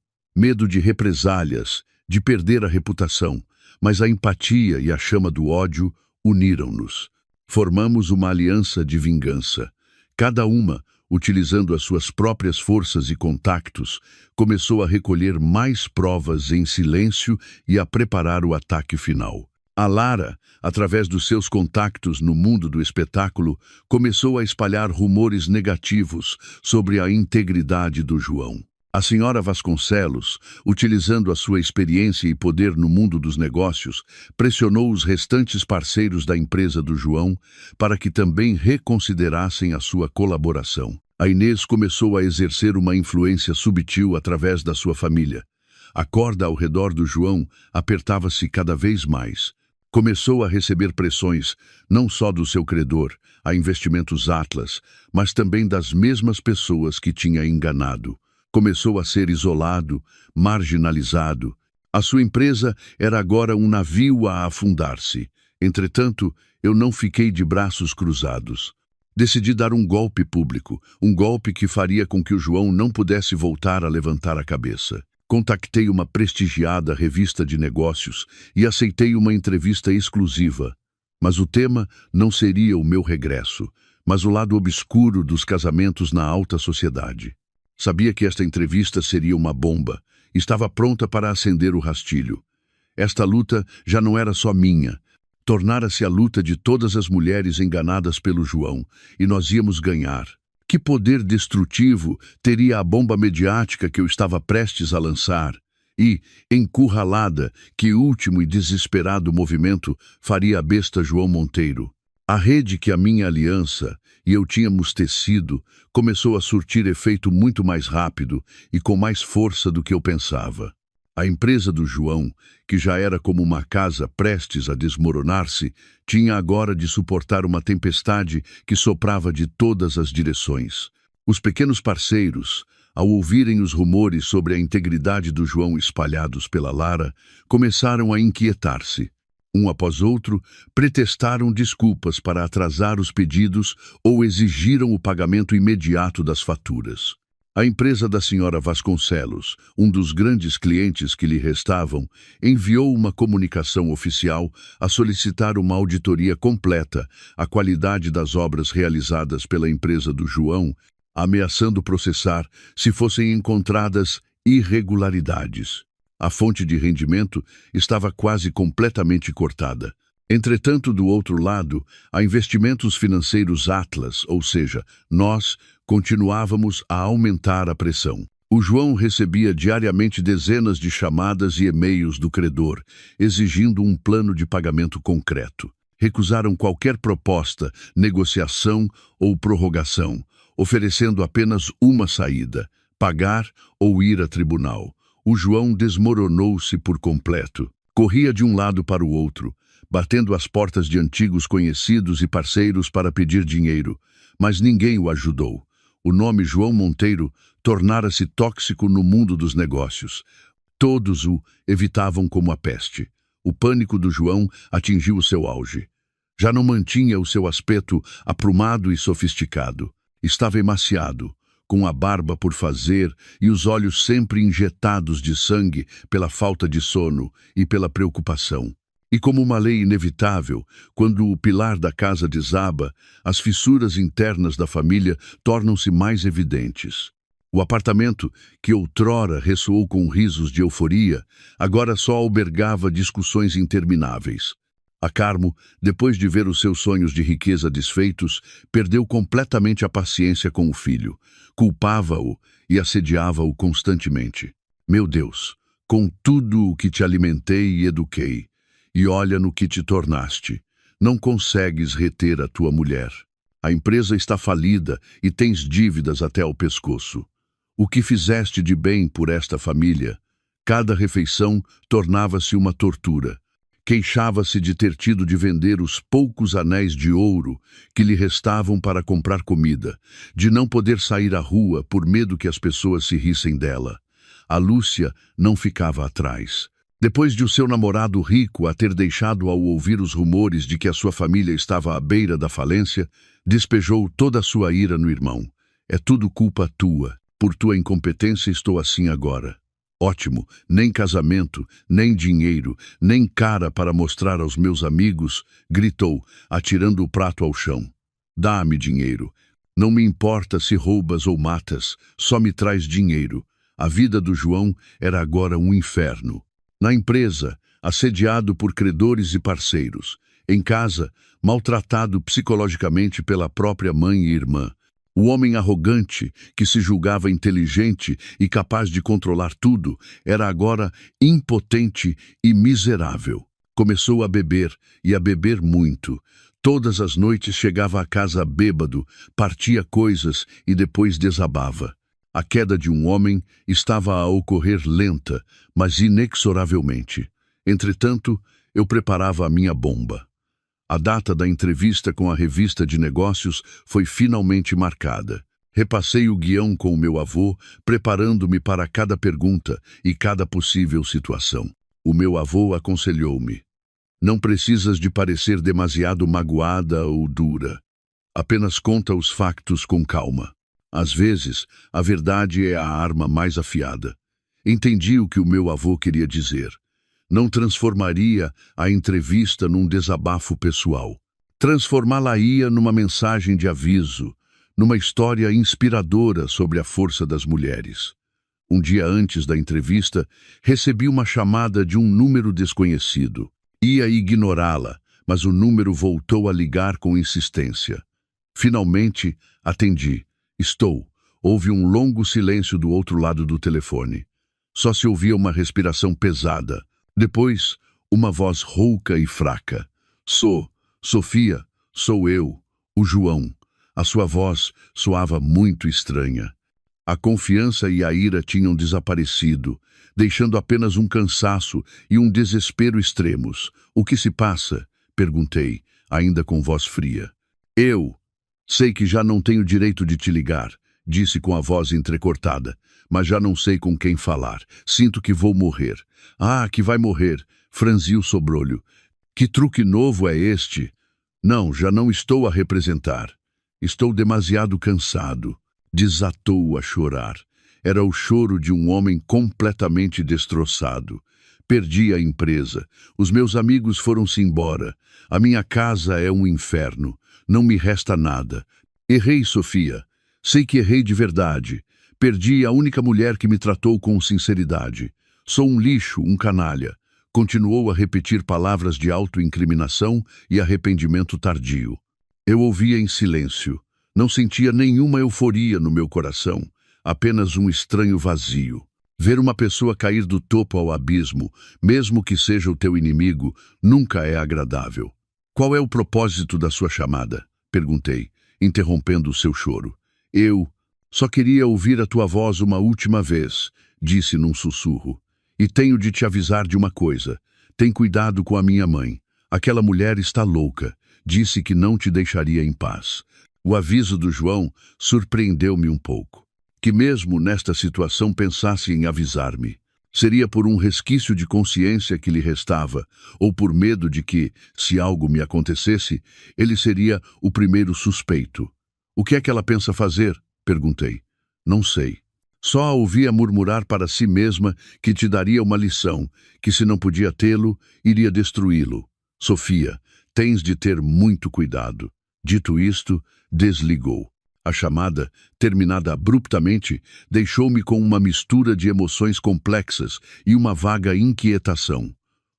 de represálias, de perder a reputação, mas a empatia e a chama do ódio uniram-nos. Formamos uma aliança de vingança. Cada uma, utilizando as suas próprias forças e contactos, começou a recolher mais provas em silêncio e a preparar o ataque final. A Lara, através dos seus contactos no mundo do espetáculo, começou a espalhar rumores negativos sobre a integridade do João. A senhora Vasconcelos, utilizando a sua experiência e poder no mundo dos negócios, pressionou os restantes parceiros da empresa do João para que também reconsiderassem a sua colaboração. A Inês começou a exercer uma influência subtil através da sua família. A corda ao redor do João apertava-se cada vez mais. Começou a receber pressões, não só do seu credor, a Investimentos Atlas, mas também das mesmas pessoas que tinha enganado. Começou a ser isolado, marginalizado. A sua empresa era agora um navio a afundar-se. Entretanto, eu não fiquei de braços cruzados. Decidi dar um golpe público, um golpe que faria com que o João não pudesse voltar a levantar a cabeça. Contactei uma prestigiada revista de negócios e aceitei uma entrevista exclusiva. Mas o tema não seria o meu regresso, mas o lado obscuro dos casamentos na alta sociedade. Sabia que esta entrevista seria uma bomba. Estava pronta para acender o rastilho. Esta luta já não era só minha. Tornara-se a luta de todas as mulheres enganadas pelo João, e nós íamos ganhar. Que poder destrutivo teria a bomba mediática que eu estava prestes a lançar? E, encurralada, que último e desesperado movimento faria a besta João Monteiro? A rede que a minha aliança e eu tínhamos tecido começou a surtir efeito muito mais rápido e com mais força do que eu pensava. A empresa do João, que já era como uma casa prestes a desmoronar-se, tinha agora de suportar uma tempestade que soprava de todas as direções. Os pequenos parceiros, ao ouvirem os rumores sobre a integridade do João espalhados pela Lara, começaram a inquietar-se. Um após outro, pretextaram desculpas para atrasar os pedidos ou exigiram o pagamento imediato das faturas. A empresa da senhora Vasconcelos, um dos grandes clientes que lhe restavam, enviou uma comunicação oficial a solicitar uma auditoria completa à qualidade das obras realizadas pela empresa do João, ameaçando processar se fossem encontradas irregularidades. A fonte de rendimento estava quase completamente cortada. Entretanto, do outro lado, a Investimentos Financeiros Atlas, ou seja, nós, continuávamos a aumentar a pressão. O João recebia diariamente dezenas de chamadas e e-mails do credor, exigindo um plano de pagamento concreto. Recusaram qualquer proposta, negociação ou prorrogação, oferecendo apenas uma saída: pagar ou ir a tribunal. O João desmoronou-se por completo. Corria de um lado para o outro, batendo às portas de antigos conhecidos e parceiros para pedir dinheiro, mas ninguém o ajudou. O nome João Monteiro tornara-se tóxico no mundo dos negócios. Todos o evitavam como a peste. O pânico do João atingiu o seu auge. Já não mantinha o seu aspecto aprumado e sofisticado. Estava emaciado, com a barba por fazer e os olhos sempre injetados de sangue pela falta de sono e pela preocupação. E como uma lei inevitável, quando o pilar da casa desaba, as fissuras internas da família tornam-se mais evidentes. O apartamento, que outrora ressoou com risos de euforia, agora só albergava discussões intermináveis. A Carmo, depois de ver os seus sonhos de riqueza desfeitos, perdeu completamente a paciência com o filho. Culpava-o e assediava-o constantemente. Meu Deus, com tudo o que te alimentei e eduquei, e olha no que te tornaste. Não consegues reter a tua mulher. A empresa está falida e tens dívidas até ao pescoço. O que fizeste de bem por esta família? Cada refeição tornava-se uma tortura. Queixava-se de ter tido de vender os poucos anéis de ouro que lhe restavam para comprar comida, de não poder sair à rua por medo que as pessoas se rissem dela. A Lúcia não ficava atrás. Depois de o seu namorado rico a ter deixado ao ouvir os rumores de que a sua família estava à beira da falência, despejou toda a sua ira no irmão. É tudo culpa tua. Por tua incompetência estou assim agora. Ótimo, nem casamento, nem dinheiro, nem cara para mostrar aos meus amigos, gritou, atirando o prato ao chão. Dá-me dinheiro. Não me importa se roubas ou matas, só me traz dinheiro. A vida do João era agora um inferno. Na empresa, assediado por credores e parceiros. Em casa, maltratado psicologicamente pela própria mãe e irmã. O homem arrogante, que se julgava inteligente e capaz de controlar tudo, era agora impotente e miserável. Começou a beber, e a beber muito. Todas as noites chegava a casa bêbado, partia coisas e depois desabava. A queda de um homem estava a ocorrer lenta, mas inexoravelmente. Entretanto, eu preparava a minha bomba. A data da entrevista com a revista de negócios foi finalmente marcada. Repassei o guião com o meu avô, preparando-me para cada pergunta e cada possível situação. O meu avô aconselhou-me: não precisas de parecer demasiado magoada ou dura. Apenas conta os factos com calma. Às vezes, a verdade é a arma mais afiada. Entendi o que o meu avô queria dizer. Não transformaria a entrevista num desabafo pessoal. Transformá-la-ia numa mensagem de aviso, numa história inspiradora sobre a força das mulheres. Um dia antes da entrevista, recebi uma chamada de um número desconhecido. Ia ignorá-la, mas o número voltou a ligar com insistência. Finalmente, atendi. Estou. Houve um longo silêncio do outro lado do telefone. Só se ouvia uma respiração pesada. Depois, uma voz rouca e fraca. Sofia, sou eu, o João. A sua voz soava muito estranha. A confiança e a ira tinham desaparecido, deixando apenas um cansaço e um desespero extremos. O que se passa? Perguntei, ainda com voz fria. Eu sei que já não tenho direito de te ligar, disse com a voz entrecortada, mas já não sei com quem falar. Sinto que vou morrer. Ah, que vai morrer, franziu o sobrolho. Que truque novo é este? Não, já não estou a representar. Estou demasiado cansado. Desatou a chorar. Era o choro de um homem completamente destroçado. Perdi a empresa. Os meus amigos foram-se embora. A minha casa é um inferno. Não me resta nada. Errei, Sofia. Sei que errei de verdade. Perdi a única mulher que me tratou com sinceridade. Sou um lixo, um canalha. Continuou a repetir palavras de autoincriminação e arrependimento tardio. Eu ouvia em silêncio. Não sentia nenhuma euforia no meu coração. Apenas um estranho vazio. Ver uma pessoa cair do topo ao abismo, mesmo que seja o teu inimigo, nunca é agradável. Qual é o propósito da sua chamada? Perguntei, interrompendo o seu choro. Eu só queria ouvir a tua voz uma última vez, disse num sussurro. E tenho de te avisar de uma coisa. Tem cuidado com a minha mãe. Aquela mulher está louca. Disse que não te deixaria em paz. O aviso do João surpreendeu-me um pouco. Que mesmo nesta situação pensasse em avisar-me. Seria por um resquício de consciência que lhe restava, ou por medo de que, se algo me acontecesse, ele seria o primeiro suspeito. O que é que ela pensa fazer? Perguntei. Não sei. Só a ouvia murmurar para si mesma que te daria uma lição, que se não podia tê-lo, iria destruí-lo. Sofia, tens de ter muito cuidado. Dito isto, desligou. A chamada, terminada abruptamente, deixou-me com uma mistura de emoções complexas e uma vaga inquietação.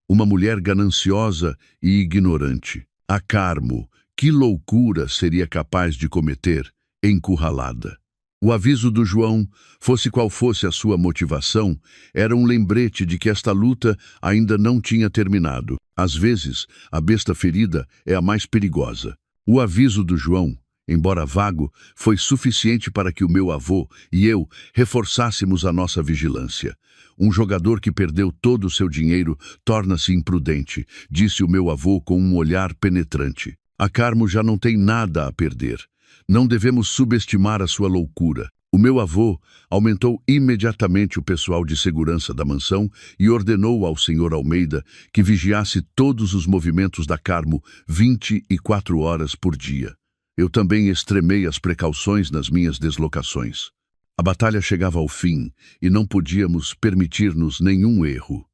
Uma mulher gananciosa e ignorante. A Carmo, que loucura seria capaz de cometer, encurralada. O aviso do João, fosse qual fosse a sua motivação, era um lembrete de que esta luta ainda não tinha terminado. Às vezes, a besta ferida é a mais perigosa. O aviso do João, embora vago, foi suficiente para que o meu avô e eu reforçássemos a nossa vigilância. Um jogador que perdeu todo o seu dinheiro torna-se imprudente, disse o meu avô com um olhar penetrante. A Carmo já não tem nada a perder. Não devemos subestimar a sua loucura. O meu avô aumentou imediatamente o pessoal de segurança da mansão e ordenou ao Sr. Almeida que vigiasse todos os movimentos da Carmo 24 horas por dia. Eu também extremei as precauções nas minhas deslocações. A batalha chegava ao fim e não podíamos permitir-nos nenhum erro.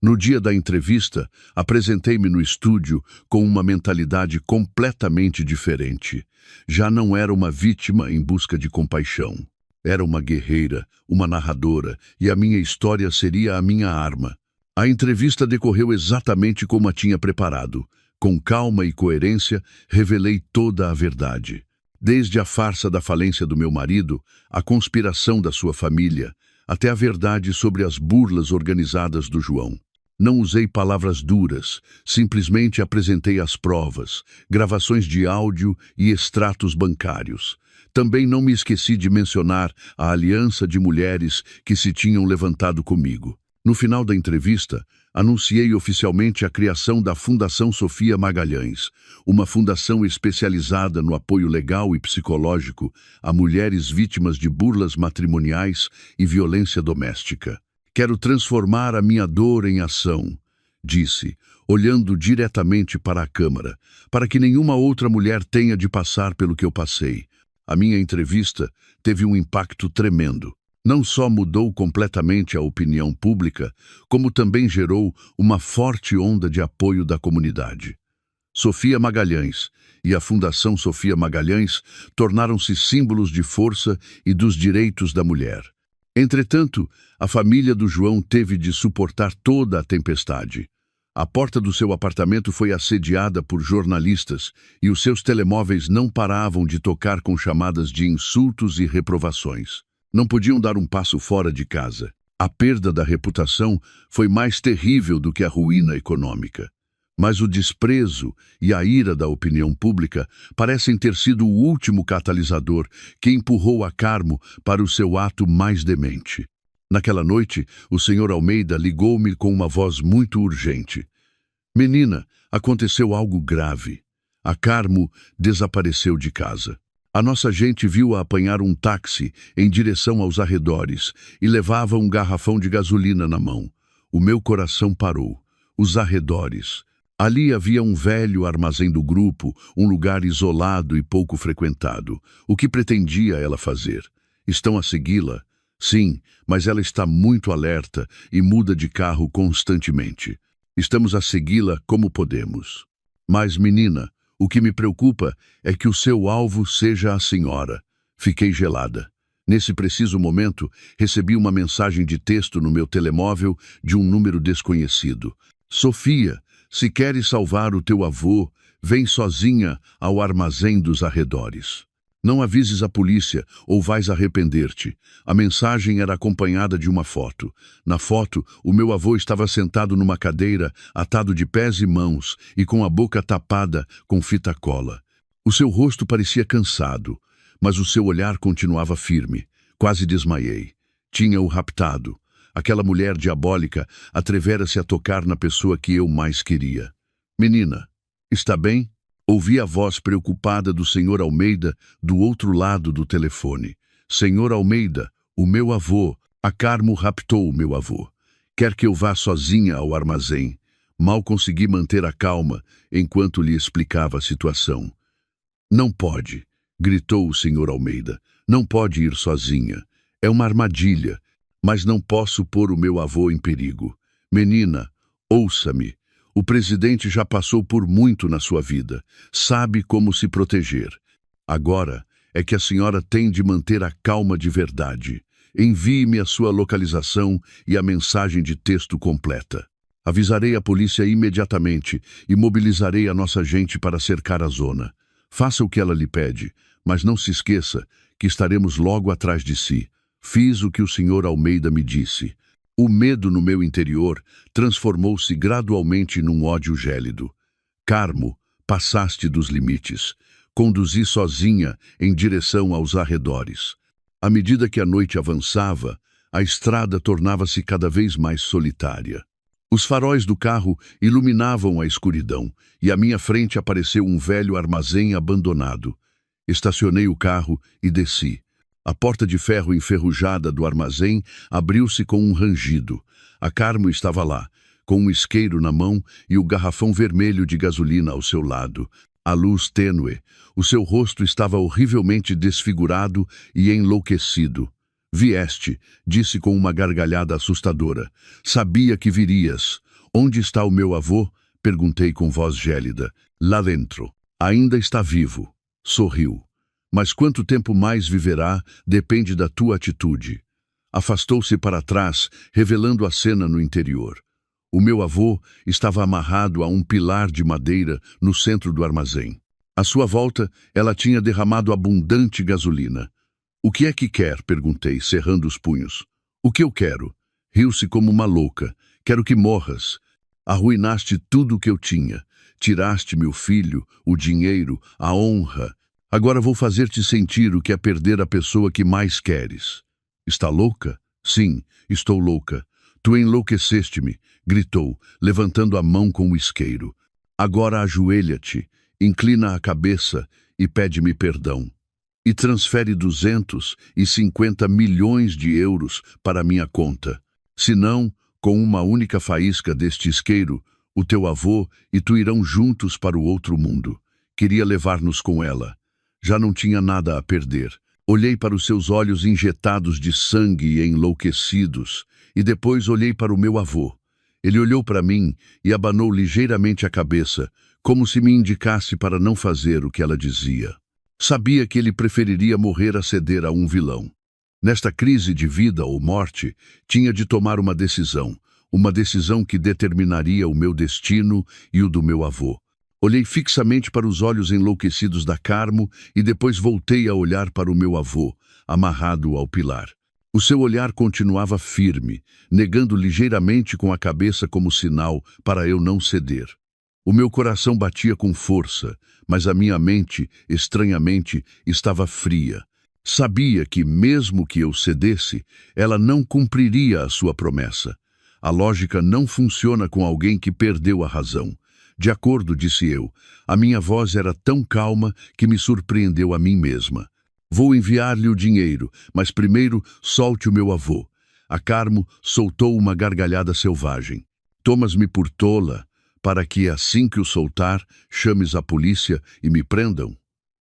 No dia da entrevista, apresentei-me no estúdio com uma mentalidade completamente diferente. Já não era uma vítima em busca de compaixão. Era uma guerreira, uma narradora, e a minha história seria a minha arma. A entrevista decorreu exatamente como a tinha preparado. Com calma e coerência, revelei toda a verdade. Desde a farsa da falência do meu marido, a conspiração da sua família, até a verdade sobre as burlas organizadas do João. Não usei palavras duras, simplesmente apresentei as provas, gravações de áudio e extratos bancários. Também não me esqueci de mencionar a aliança de mulheres que se tinham levantado comigo. No final da entrevista, anunciei oficialmente a criação da Fundação Sofia Magalhães, uma fundação especializada no apoio legal e psicológico a mulheres vítimas de burlas matrimoniais e violência doméstica. Quero transformar a minha dor em ação, disse, olhando diretamente para a câmara, para que nenhuma outra mulher tenha de passar pelo que eu passei. A minha entrevista teve um impacto tremendo. Não só mudou completamente a opinião pública, como também gerou uma forte onda de apoio da comunidade. Sofia Magalhães e a Fundação Sofia Magalhães tornaram-se símbolos de força e dos direitos da mulher. Entretanto, a família do João teve de suportar toda a tempestade. A porta do seu apartamento foi assediada por jornalistas e os seus telemóveis não paravam de tocar com chamadas de insultos e reprovações. Não podiam dar um passo fora de casa. A perda da reputação foi mais terrível do que a ruína econômica. Mas o desprezo e a ira da opinião pública parecem ter sido o último catalisador que empurrou a Carmo para o seu ato mais demente. Naquela noite, o Sr. Almeida ligou-me com uma voz muito urgente. Menina, aconteceu algo grave. A Carmo desapareceu de casa. A nossa gente viu-a apanhar um táxi em direção aos arredores e levava um garrafão de gasolina na mão. O meu coração parou. Os arredores. Ali havia um velho armazém do grupo, um lugar isolado e pouco frequentado. O que pretendia ela fazer? Estão a segui-la? Sim, mas ela está muito alerta e muda de carro constantemente. Estamos a segui-la como podemos. Mas, menina, o que me preocupa é que o seu alvo seja a senhora. Fiquei gelada. Nesse preciso momento, recebi uma mensagem de texto no meu telemóvel de um número desconhecido. Sofia, se queres salvar o teu avô, vem sozinha ao armazém dos arredores. Não avises a polícia ou vais arrepender-te. A mensagem era acompanhada de uma foto. Na foto, o meu avô estava sentado numa cadeira, atado de pés e mãos e com a boca tapada com fita cola. O seu rosto parecia cansado, mas o seu olhar continuava firme. Quase desmaiei. Tinha-o raptado. Aquela mulher diabólica atrevera-se a tocar na pessoa que eu mais queria. Menina, está bem? Ouvi a voz preocupada do Sr. Almeida do outro lado do telefone. Senhor Almeida, o meu avô, a Carmo raptou o meu avô. Quer que eu vá sozinha ao armazém? Mal consegui manter a calma enquanto lhe explicava a situação. Não pode, gritou o Sr. Almeida. Não pode ir sozinha. É uma armadilha, mas não posso pôr o meu avô em perigo. Menina, ouça-me. O presidente já passou por muito na sua vida. Sabe como se proteger. Agora é que a senhora tem de manter a calma de verdade. Envie-me a sua localização e a mensagem de texto completa. Avisarei a polícia imediatamente e mobilizarei a nossa gente para cercar a zona. Faça o que ela lhe pede, mas não se esqueça que estaremos logo atrás de si. Fiz o que o Sr. Almeida me disse. O medo no meu interior transformou-se gradualmente num ódio gélido. Carmo, passaste dos limites. Conduzi sozinha em direção aos arredores. À medida que a noite avançava, a estrada tornava-se cada vez mais solitária. Os faróis do carro iluminavam a escuridão e à minha frente apareceu um velho armazém abandonado. Estacionei o carro e desci. A porta de ferro enferrujada do armazém abriu-se com um rangido. A Carmo estava lá, com um isqueiro na mão e o garrafão vermelho de gasolina ao seu lado. A luz tênue. O seu rosto estava horrivelmente desfigurado e enlouquecido. Vieste, disse com uma gargalhada assustadora. Sabia que virias. Onde está o meu avô? Perguntei com voz gélida. Lá dentro. Ainda está vivo. Sorriu. Mas quanto tempo mais viverá depende da tua atitude. Afastou-se para trás, revelando a cena no interior. O meu avô estava amarrado a um pilar de madeira no centro do armazém. À sua volta, ela tinha derramado abundante gasolina. O que é que quer? Perguntei, cerrando os punhos. O que eu quero? Riu-se como uma louca. Quero que morras. Arruinaste tudo o que eu tinha. Tiraste-me o filho, o dinheiro, a honra. Agora vou fazer-te sentir o que é perder a pessoa que mais queres. Está louca? Sim, estou louca. Tu enlouqueceste-me, gritou, levantando a mão com o isqueiro. Agora ajoelha-te, inclina a cabeça e pede-me perdão. E transfere 250 milhões de euros para minha conta. Senão, com uma única faísca deste isqueiro, o teu avô e tu irão juntos para o outro mundo. Queria levar-nos com ela. Já não tinha nada a perder. Olhei para os seus olhos injetados de sangue e enlouquecidos, e depois olhei para o meu avô. Ele olhou para mim e abanou ligeiramente a cabeça, como se me indicasse para não fazer o que ela dizia. Sabia que ele preferiria morrer a ceder a um vilão. Nesta crise de vida ou morte, tinha de tomar uma decisão que determinaria o meu destino e o do meu avô. Olhei fixamente para os olhos enlouquecidos da Carmo e depois voltei a olhar para o meu avô, amarrado ao pilar. O seu olhar continuava firme, negando ligeiramente com a cabeça como sinal para eu não ceder. O meu coração batia com força, mas a minha mente, estranhamente, estava fria. Sabia que, mesmo que eu cedesse, ela não cumpriria a sua promessa. A lógica não funciona com alguém que perdeu a razão. De acordo, disse eu. A minha voz era tão calma que me surpreendeu a mim mesma. Vou enviar-lhe o dinheiro, mas primeiro solte o meu avô. A Carmo soltou uma gargalhada selvagem. Tomas-me por tola, para que, assim que o soltar, chames a polícia e me prendam?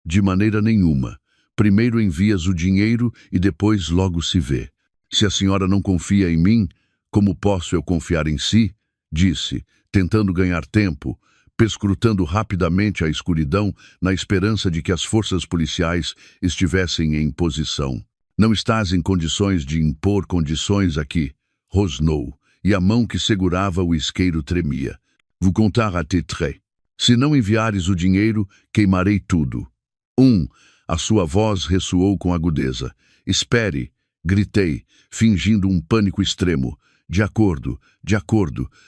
De maneira nenhuma. Primeiro envias o dinheiro e depois logo se vê. Se a senhora não confia em mim, como posso eu confiar em si? Disse, tentando ganhar tempo, perscrutando rapidamente a escuridão na esperança de que as forças policiais estivessem em posição. Não estás em condições de impor condições aqui, rosnou, e a mão que segurava o isqueiro tremia. Vou contar até 3. Se não enviares o dinheiro, queimarei tudo. 1. A sua voz ressoou com agudeza. Espere, gritei, fingindo um pânico extremo. De acordo,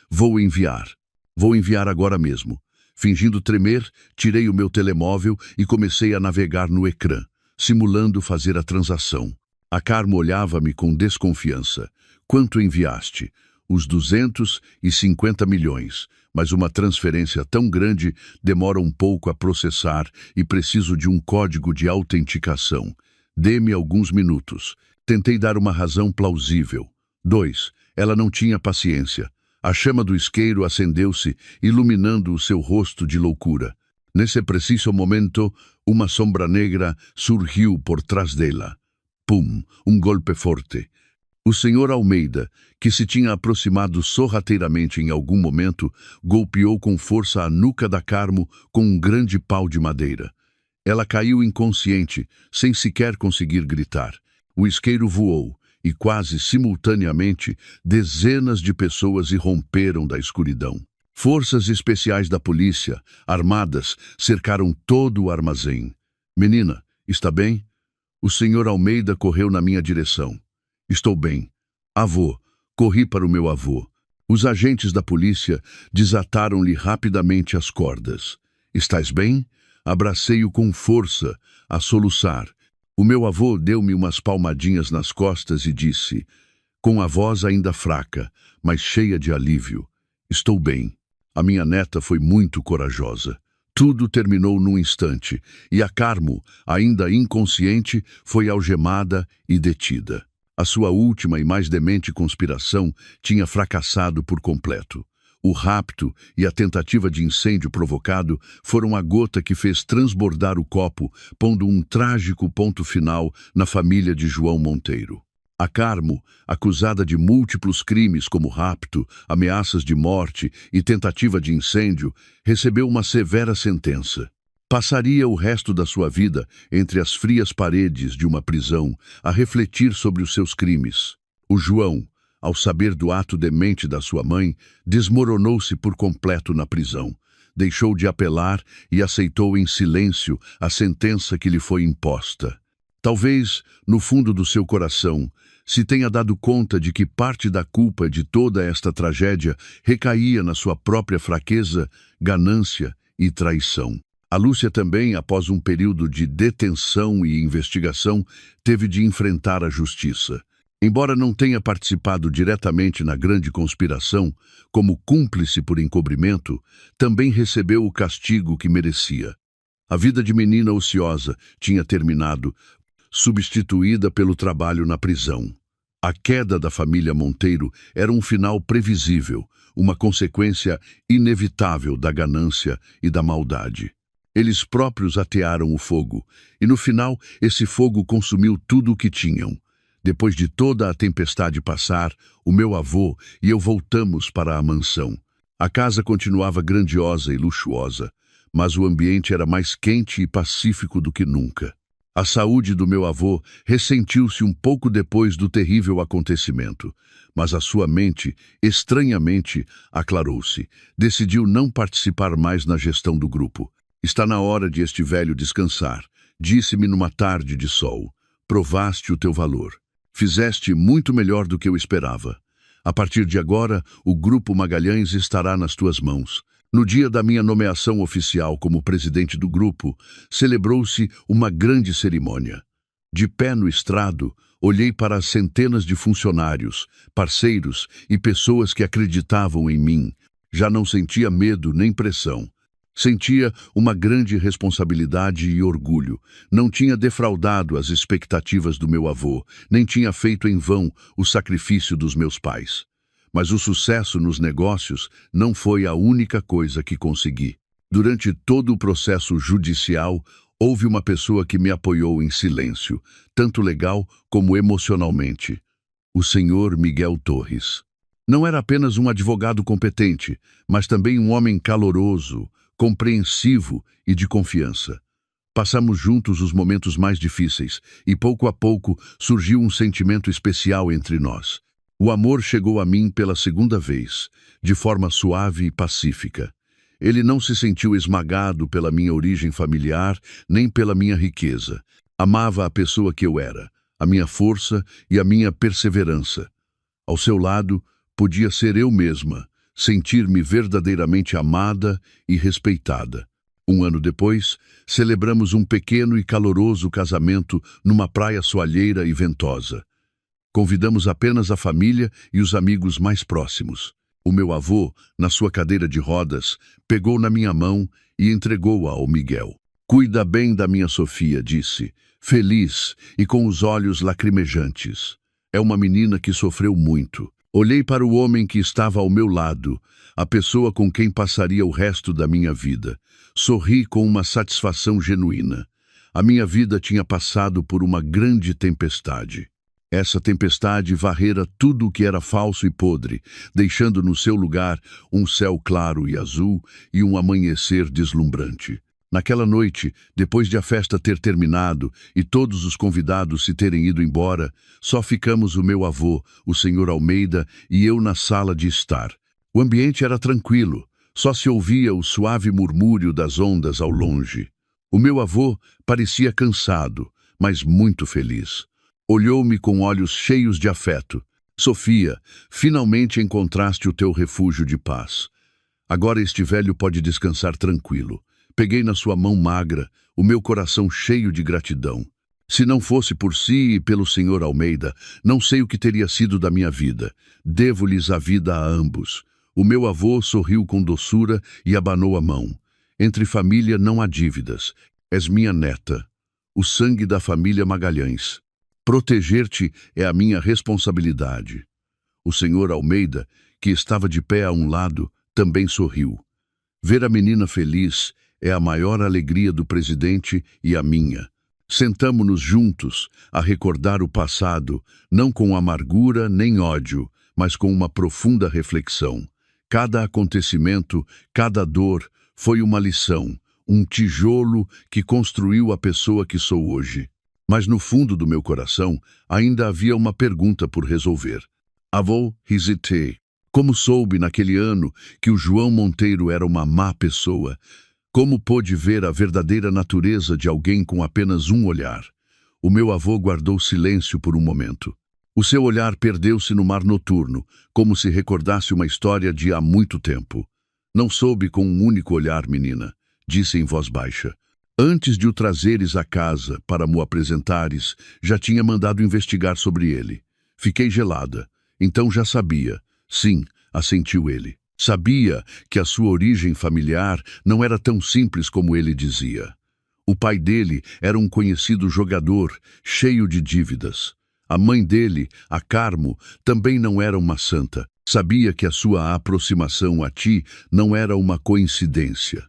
vou enviar. Vou enviar agora mesmo. Fingindo tremer, tirei o meu telemóvel e comecei a navegar no ecrã, simulando fazer a transação. A Carmo olhava-me com desconfiança. Quanto enviaste? Os 250 milhões, mas uma transferência tão grande demora um pouco a processar e preciso de um código de autenticação. Dê-me alguns minutos. Tentei dar uma razão plausível. 2. Ela não tinha paciência. A chama do isqueiro acendeu-se, iluminando o seu rosto de loucura. Nesse preciso momento, uma sombra negra surgiu por trás dela. Pum! Um golpe forte. O senhor Almeida, que se tinha aproximado sorrateiramente em algum momento, golpeou com força a nuca da Carmo com um grande pau de madeira. Ela caiu inconsciente, sem sequer conseguir gritar. O isqueiro voou, e quase simultaneamente, dezenas de pessoas irromperam da escuridão. Forças especiais da polícia, armadas, cercaram todo o armazém. Menina, está bem? O senhor Almeida correu na minha direção. Estou bem. Avô, corri para o meu avô. Os agentes da polícia desataram-lhe rapidamente as cordas. Estás bem? Abracei-o com força, a soluçar. O meu avô deu-me umas palmadinhas nas costas e disse, com a voz ainda fraca, mas cheia de alívio, estou bem. A minha neta foi muito corajosa. Tudo terminou num instante, e a Carmo, ainda inconsciente, foi algemada e detida. A sua última e mais demente conspiração tinha fracassado por completo. O rapto e a tentativa de incêndio provocado foram a gota que fez transbordar o copo, pondo um trágico ponto final na família de João Monteiro. A Carmo, acusada de múltiplos crimes como rapto, ameaças de morte e tentativa de incêndio, recebeu uma severa sentença. Passaria o resto da sua vida entre as frias paredes de uma prisão a refletir sobre os seus crimes. O João, ao saber do ato demente da sua mãe, desmoronou-se por completo na prisão. Deixou de apelar e aceitou em silêncio a sentença que lhe foi imposta. Talvez, no fundo do seu coração, se tenha dado conta de que parte da culpa de toda esta tragédia recaía na sua própria fraqueza, ganância e traição. A Lúcia também, após um período de detenção e investigação, teve de enfrentar a justiça. Embora não tenha participado diretamente na grande conspiração, como cúmplice por encobrimento, também recebeu o castigo que merecia. A vida de menina ociosa tinha terminado, substituída pelo trabalho na prisão. A queda da família Monteiro era um final previsível, uma consequência inevitável da ganância e da maldade. Eles próprios atearam o fogo, e no final esse fogo consumiu tudo o que tinham. Depois de toda a tempestade passar, o meu avô e eu voltamos para a mansão. A casa continuava grandiosa e luxuosa, mas o ambiente era mais quente e pacífico do que nunca. A saúde do meu avô ressentiu-se um pouco depois do terrível acontecimento, mas a sua mente, estranhamente, aclarou-se. Decidiu não participar mais na gestão do grupo. Está na hora de este velho descansar, disse-me numa tarde de sol. Provaste o teu valor. Fizeste muito melhor do que eu esperava. A partir de agora, o Grupo Magalhães estará nas tuas mãos. No dia da minha nomeação oficial como presidente do grupo, celebrou-se uma grande cerimônia. De pé no estrado, olhei para as centenas de funcionários, parceiros e pessoas que acreditavam em mim. Já não sentia medo nem pressão. Sentia uma grande responsabilidade e orgulho. Não tinha defraudado as expectativas do meu avô, nem tinha feito em vão o sacrifício dos meus pais. Mas o sucesso nos negócios não foi a única coisa que consegui. Durante todo o processo judicial, Houve uma pessoa que me apoiou em silêncio, tanto legal como emocionalmente. O senhor Miguel Torres. Não era apenas um advogado competente, mas também um homem caloroso, compreensivo e de confiança. Passamos juntos os momentos mais difíceis e, pouco a pouco, surgiu um sentimento especial entre nós. O amor chegou a mim pela segunda vez, de forma suave e pacífica. Ele não se sentiu esmagado pela minha origem familiar, nem pela minha riqueza. Amava a pessoa que eu era, a minha força e a minha perseverança. Ao seu lado, podia ser eu mesma, sentir-me verdadeiramente amada e respeitada. Um ano depois, celebramos um pequeno e caloroso casamento numa praia soalheira e ventosa. Convidamos apenas a família e os amigos mais próximos. O meu avô, na sua cadeira de rodas, pegou na minha mão e entregou-a ao Miguel. "Cuida bem da minha Sofia", disse, feliz e com os olhos lacrimejantes. "É uma menina que sofreu muito." Olhei para o homem que estava ao meu lado, a pessoa com quem passaria o resto da minha vida. Sorri com uma satisfação genuína. A minha vida tinha passado por uma grande tempestade. Essa tempestade varrera tudo o que era falso e podre, deixando no seu lugar um céu claro e azul e um amanhecer deslumbrante. Naquela noite, depois de a festa ter terminado e todos os convidados se terem ido embora, só ficamos o meu avô, o senhor Almeida, e eu na sala de estar. O ambiente era tranquilo, só se ouvia o suave murmúrio das ondas ao longe. O meu avô parecia cansado, mas muito feliz. Olhou-me com olhos cheios de afeto. "Sofia, finalmente encontraste o teu refúgio de paz. Agora este velho pode descansar tranquilo." Peguei na sua mão magra, o meu coração cheio de gratidão. Se não fosse por si e pelo senhor Almeida, não sei o que teria sido da minha vida. Devo-lhes a vida a ambos. O meu avô sorriu com doçura e abanou a mão. "Entre família não há dívidas. És minha neta. O sangue da família Magalhães. Proteger-te é a minha responsabilidade." O senhor Almeida, que estava de pé a um lado, também sorriu. Ver a menina feliz é a maior alegria do presidente e a minha. Sentamo-nos juntos a recordar o passado, não com amargura nem ódio, mas com uma profunda reflexão. Cada acontecimento, cada dor, foi uma lição, um tijolo que construiu a pessoa que sou hoje. Mas no fundo do meu coração ainda havia uma pergunta por resolver. Avô, hesitei. Como soube naquele ano que o João Monteiro era uma má pessoa? Como pôde ver a verdadeira natureza de alguém com apenas um olhar? O meu avô guardou silêncio por um momento. O seu olhar perdeu-se no mar noturno, como se recordasse uma história de há muito tempo. "Não soube com um único olhar, menina", disse em voz baixa. "Antes de o trazeres à casa para mo apresentares, já tinha mandado investigar sobre ele. Fiquei gelada. Então já sabia. Sim", assentiu ele. Sabia que a sua origem familiar não era tão simples como ele dizia. O pai dele era um conhecido jogador, cheio de dívidas. A mãe dele, a Carmo, também não era uma santa. Sabia que a sua aproximação a ti não era uma coincidência.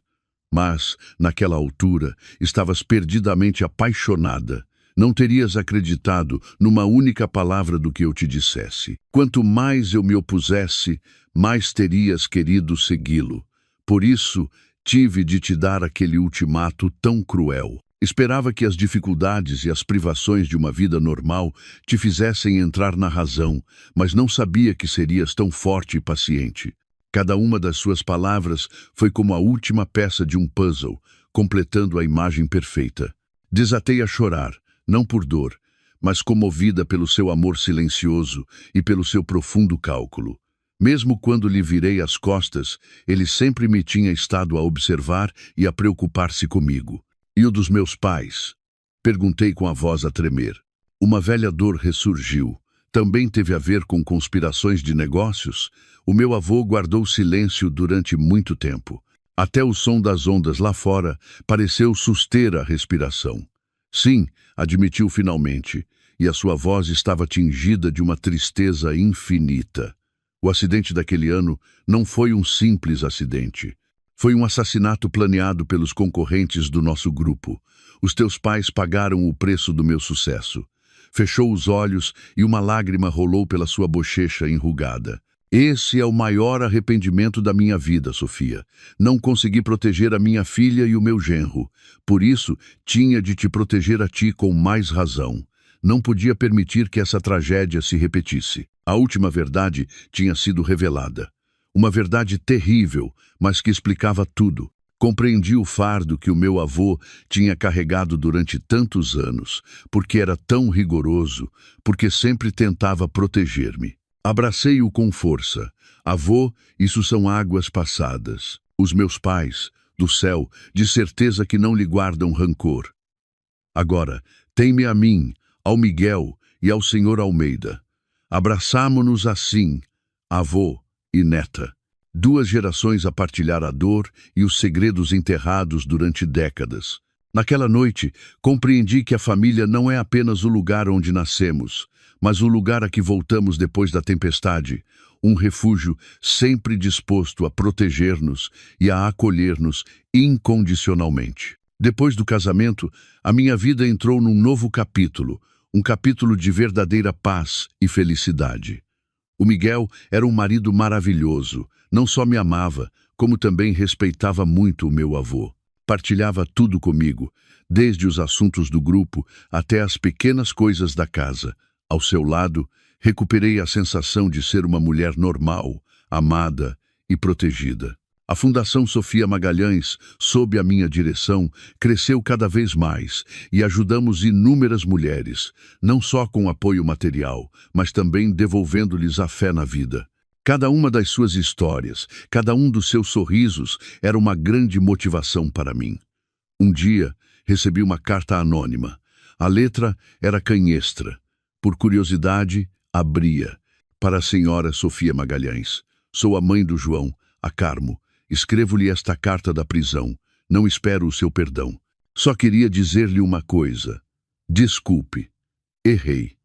Mas, naquela altura, estavas perdidamente apaixonada. Não terias acreditado numa única palavra do que eu te dissesse. Quanto mais eu me opusesse, mais terias querido segui-lo. Por isso, tive de te dar aquele ultimato tão cruel. Esperava que as dificuldades e as privações de uma vida normal te fizessem entrar na razão, mas não sabia que serias tão forte e paciente. Cada uma das suas palavras foi como a última peça de um puzzle, completando a imagem perfeita. Desatei a chorar, não por dor, mas comovida pelo seu amor silencioso e pelo seu profundo cálculo. Mesmo quando lhe virei as costas, ele sempre me tinha estado a observar e a preocupar-se comigo. "E o dos meus pais?" Perguntei com a voz a tremer. Uma velha dor ressurgiu. Também teve a ver com conspirações de negócios? O meu avô guardou silêncio durante muito tempo. Até o som das ondas lá fora pareceu suster a respiração. "Sim", admitiu finalmente, e a sua voz estava tingida de uma tristeza infinita. O acidente daquele ano não foi um simples acidente. Foi um assassinato planeado pelos concorrentes do nosso grupo. Os teus pais pagaram o preço do meu sucesso. Fechou os olhos e uma lágrima rolou pela sua bochecha enrugada. Esse é o maior arrependimento da minha vida, Sofia. Não consegui proteger a minha filha e o meu genro. Por isso, tinha de te proteger a ti com mais razão. Não podia permitir que essa tragédia se repetisse. A última verdade tinha sido revelada. Uma verdade terrível, mas que explicava tudo. Compreendi o fardo que o meu avô tinha carregado durante tantos anos, porque era tão rigoroso, porque sempre tentava proteger-me. Abracei-o com força. Avô, isso são águas passadas. Os meus pais, do céu, de certeza que não lhe guardam rancor. Agora, tem-me a mim, ao Miguel e ao Sr. Almeida. Abraçamo-nos assim, avô e neta. 2 gerações a partilhar a dor e os segredos enterrados durante décadas. Naquela noite, compreendi que a família não é apenas o lugar onde nascemos, mas o lugar a que voltamos depois da tempestade, um refúgio sempre disposto a proteger-nos e a acolher-nos incondicionalmente. Depois do casamento, a minha vida entrou num novo capítulo, um capítulo de verdadeira paz e felicidade. O Miguel era um marido maravilhoso, não só me amava, como também respeitava muito o meu avô. Partilhava tudo comigo, desde os assuntos do grupo até as pequenas coisas da casa. Ao seu lado, recuperei a sensação de ser uma mulher normal, amada e protegida. A Fundação Sofia Magalhães, sob a minha direção, cresceu cada vez mais e ajudamos inúmeras mulheres, não só com apoio material, mas também devolvendo-lhes a fé na vida. Cada uma das suas histórias, cada um dos seus sorrisos era uma grande motivação para mim. Um dia, recebi uma carta anônima. A letra era canhestra. Por curiosidade, abria. Para a senhora Sofia Magalhães. Sou a mãe do João, a Carmo. Escrevo-lhe esta carta da prisão. Não espero o seu perdão. Só queria dizer-lhe uma coisa. Desculpe. Errei.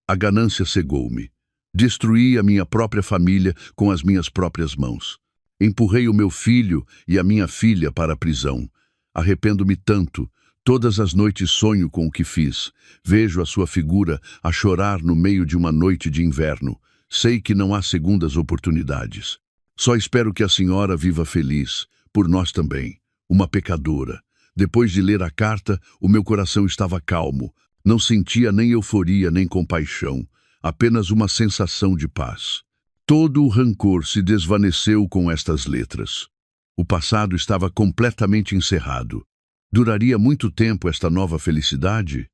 A ganância cegou-me. Destruí a minha própria família com as minhas próprias mãos. Empurrei o meu filho e a minha filha para a prisão. Arrependo-me tanto. Todas as noites sonho com o que fiz. Vejo a sua figura a chorar no meio de uma noite de inverno. Sei que não há segundas oportunidades. Só espero que a senhora viva feliz, por nós também, uma pecadora. Depois de ler a carta, o meu coração estava calmo. Não sentia nem euforia nem compaixão, apenas uma sensação de paz. Todo o rancor se desvaneceu com estas letras. O passado estava completamente encerrado. Duraria muito tempo esta nova felicidade?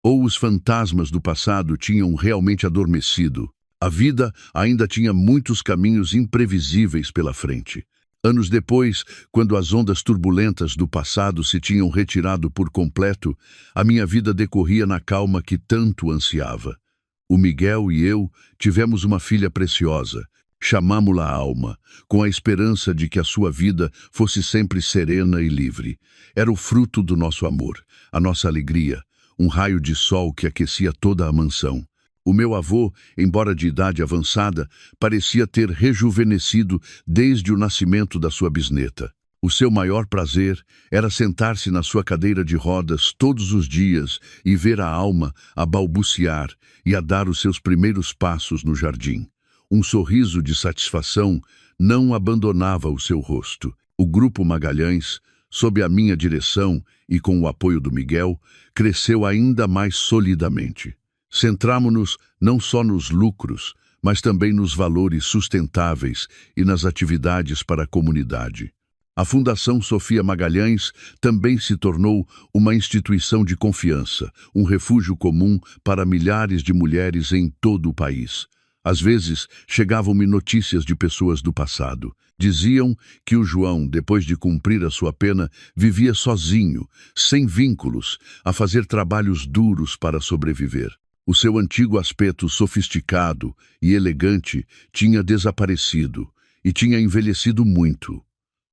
Ou os fantasmas do passado tinham realmente adormecido? A vida ainda tinha muitos caminhos imprevisíveis pela frente. Anos depois, quando as ondas turbulentas do passado se tinham retirado por completo, a minha vida decorria na calma que tanto ansiava. O Miguel e eu tivemos uma filha preciosa. Chamámo-la Alma, com a esperança de que a sua vida fosse sempre serena e livre. Era o fruto do nosso amor, a nossa alegria, um raio de sol que aquecia toda a mansão. O meu avô, embora de idade avançada, parecia ter rejuvenescido desde o nascimento da sua bisneta. O seu maior prazer era sentar-se na sua cadeira de rodas todos os dias e ver a Alma a balbuciar e a dar os seus primeiros passos no jardim. Um sorriso de satisfação não abandonava o seu rosto. O Grupo Magalhães, sob a minha direção e com o apoio do Miguel, cresceu ainda mais solidamente. Centramo-nos não só nos lucros, mas também nos valores sustentáveis e nas atividades para a comunidade. A Fundação Sofia Magalhães também se tornou uma instituição de confiança, um refúgio comum para milhares de mulheres em todo o país. Às vezes, chegavam-me notícias de pessoas do passado. Diziam que o João, depois de cumprir a sua pena, vivia sozinho, sem vínculos, a fazer trabalhos duros para sobreviver. O seu antigo aspecto sofisticado e elegante tinha desaparecido e tinha envelhecido muito.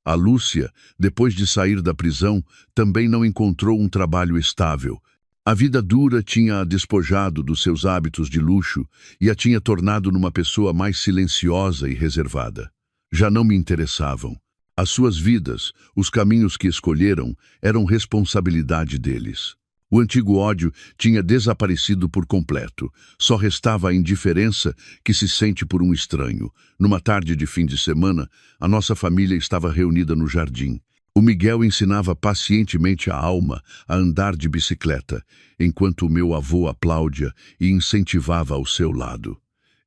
A Lúcia, depois de sair da prisão, também não encontrou um trabalho estável. A vida dura tinha a despojado dos seus hábitos de luxo e a tinha tornado numa pessoa mais silenciosa e reservada. Já não me interessavam. As suas vidas, os caminhos que escolheram, eram responsabilidade deles. O antigo ódio tinha desaparecido por completo. Só restava a indiferença que se sente por um estranho. Numa tarde de fim de semana, a nossa família estava reunida no jardim. O Miguel ensinava pacientemente a Alma a andar de bicicleta, enquanto o meu avô aplaudia e incentivava ao seu lado.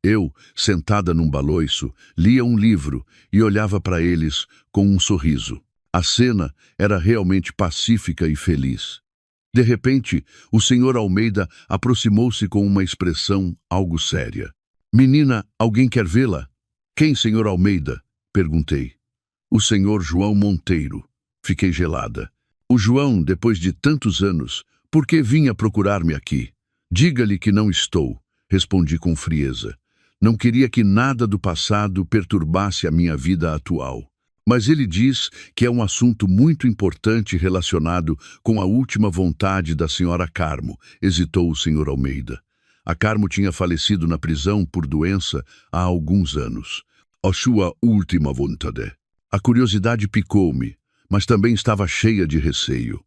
Eu, sentada num baloiço, lia um livro e olhava para eles com um sorriso. A cena era realmente pacífica e feliz. De repente, o Sr. Almeida aproximou-se com uma expressão algo séria. "Menina, alguém quer vê-la?" "Quem, Sr. Almeida?" perguntei. "O Sr. João Monteiro." Fiquei gelada. "O João, depois de tantos anos, por que vinha procurar-me aqui?" "Diga-lhe que não estou", respondi com frieza. Não queria que nada do passado perturbasse a minha vida atual. "Mas ele diz que é um assunto muito importante relacionado com a última vontade da senhora Carmo", hesitou o Sr. Almeida. A Carmo tinha falecido na prisão por doença há alguns anos. "A sua última vontade." A curiosidade picou-me, mas também estava cheia de receio.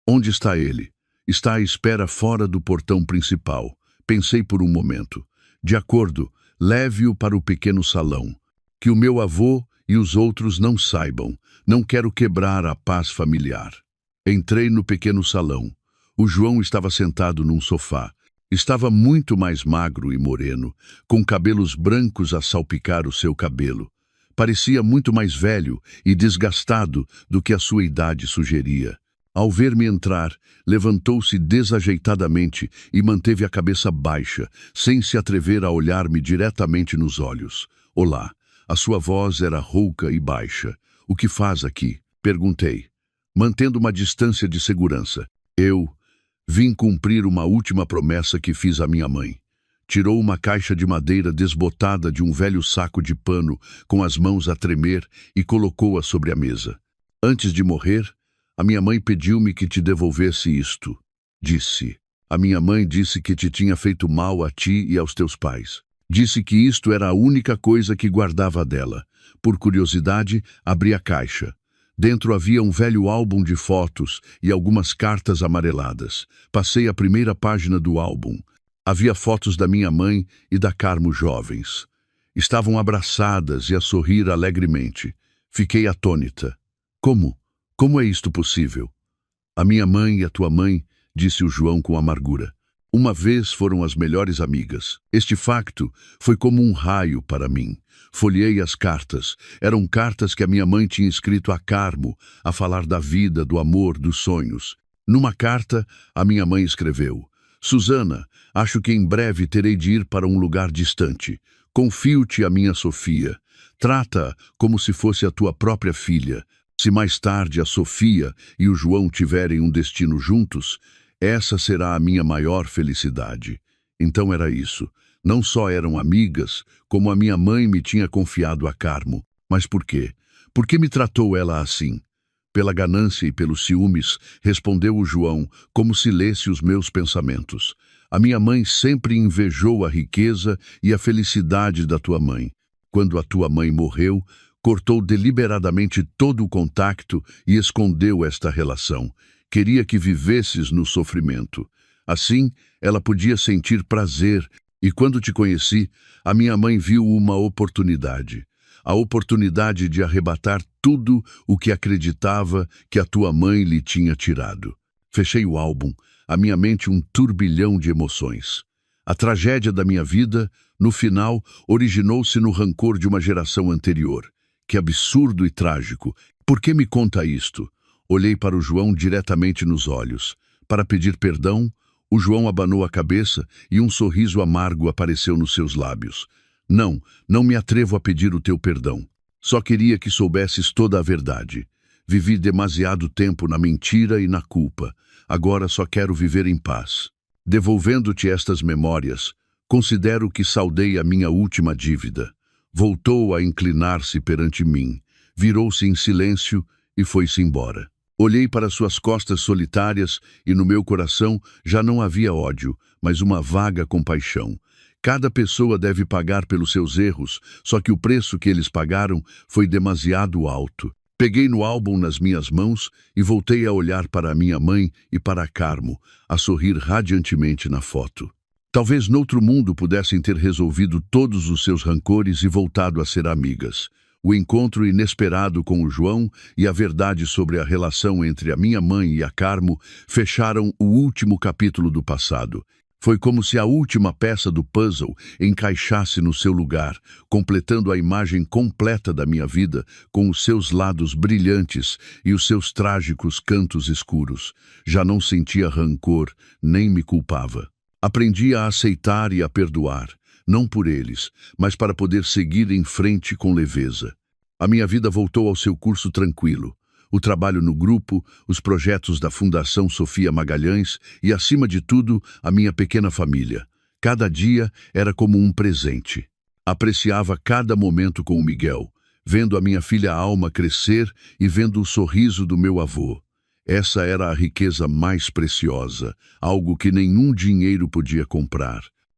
"Onde está ele?" "Está à espera fora do portão principal." Pensei por um momento. "De acordo, leve-o para o pequeno salão. Que o meu avô e os outros não saibam. Não quero quebrar a paz familiar." Entrei no pequeno salão. O João estava sentado num sofá. Estava muito mais magro e moreno, com cabelos brancos a salpicar o seu cabelo. Parecia muito mais velho e desgastado do que a sua idade sugeria. Ao ver-me entrar, levantou-se desajeitadamente e manteve a cabeça baixa, sem se atrever a olhar-me diretamente nos olhos. "Olá." A sua voz era rouca e baixa. "O que faz aqui?" perguntei, mantendo uma distância de segurança. "Eu vim cumprir uma última promessa que fiz à minha mãe." Tirou uma caixa de madeira desbotada de um velho saco de pano, com as mãos a tremer, e colocou-a sobre a mesa. "Antes de morrer, a minha mãe pediu-me que te devolvesse isto", disse. "A minha mãe disse que te tinha feito mal a ti e aos teus pais. Disse que isto era a única coisa que guardava dela." Por curiosidade, abri a caixa. Dentro havia um velho álbum de fotos e algumas cartas amareladas. Passei a primeira página do álbum. Havia fotos da minha mãe e da Carmo jovens. Estavam abraçadas e a sorrir alegremente. Fiquei atônita. Como? Como é isto possível?" "A minha mãe e a tua mãe", disse o João com amargura, "uma vez foram as melhores amigas." Este facto foi como um raio para mim. Folheei as cartas. Eram cartas que a minha mãe tinha escrito a Carmo, a falar da vida, do amor, dos sonhos. Numa carta, a minha mãe escreveu: "Susana, acho que em breve terei de ir para um lugar distante. Confio-te a minha Sofia. Trata-a como se fosse a tua própria filha. Se mais tarde a Sofia e o João tiverem um destino juntos, essa será a minha maior felicidade." Então era isso. Não só eram amigas, como a minha mãe me tinha confiado a Carmo. Mas por quê? Por que me tratou ela assim? "Pela ganância e pelos ciúmes", respondeu o João, como se lesse os meus pensamentos. "A minha mãe sempre invejou a riqueza e a felicidade da tua mãe. Quando a tua mãe morreu, cortou deliberadamente todo o contacto e escondeu esta relação. Queria que vivesses no sofrimento. Assim, ela podia sentir prazer, e quando te conheci, a minha mãe viu uma oportunidade. A oportunidade de arrebatar tudo o que acreditava que a tua mãe lhe tinha tirado." Fechei o álbum, a minha mente um turbilhão de emoções. A tragédia da minha vida, no final, originou-se no rancor de uma geração anterior. Que absurdo e trágico. Por que me conta isto? Olhei para o João diretamente nos olhos. Para pedir perdão, o João abanou a cabeça e um sorriso amargo apareceu nos seus lábios. "Não, não me atrevo a pedir o teu perdão. Só queria que soubesses toda a verdade. Vivi demasiado tempo na mentira e na culpa. Agora só quero viver em paz. Devolvendo-te estas memórias, considero que saldei a minha última dívida." Voltou a inclinar-se perante mim, virou-se em silêncio e foi-se embora. Olhei para suas costas solitárias e no meu coração já não havia ódio, mas uma vaga compaixão. Cada pessoa deve pagar pelos seus erros, só que o preço que eles pagaram foi demasiado alto. Peguei no álbum nas minhas mãos e voltei a olhar para a minha mãe e para a Carmo, a sorrir radiantemente na foto. Talvez noutro mundo pudessem ter resolvido todos os seus rancores e voltado a ser amigas. O encontro inesperado com o João e a verdade sobre a relação entre a minha mãe e a Carmo fecharam o último capítulo do passado. Foi como se a última peça do puzzle encaixasse no seu lugar, completando a imagem completa da minha vida, com os seus lados brilhantes e os seus trágicos cantos escuros. Já não sentia rancor, nem me culpava. Aprendi a aceitar e a perdoar, não por eles, mas para poder seguir em frente com leveza. A minha vida voltou ao seu curso tranquilo. O trabalho no grupo, os projetos da Fundação Sofia Magalhães e, acima de tudo, a minha pequena família. Cada dia era como um presente. Apreciava cada momento com o Miguel, vendo a minha filha Alma crescer e vendo o sorriso do meu avô. Essa era a riqueza mais preciosa, algo que nenhum dinheiro podia comprar.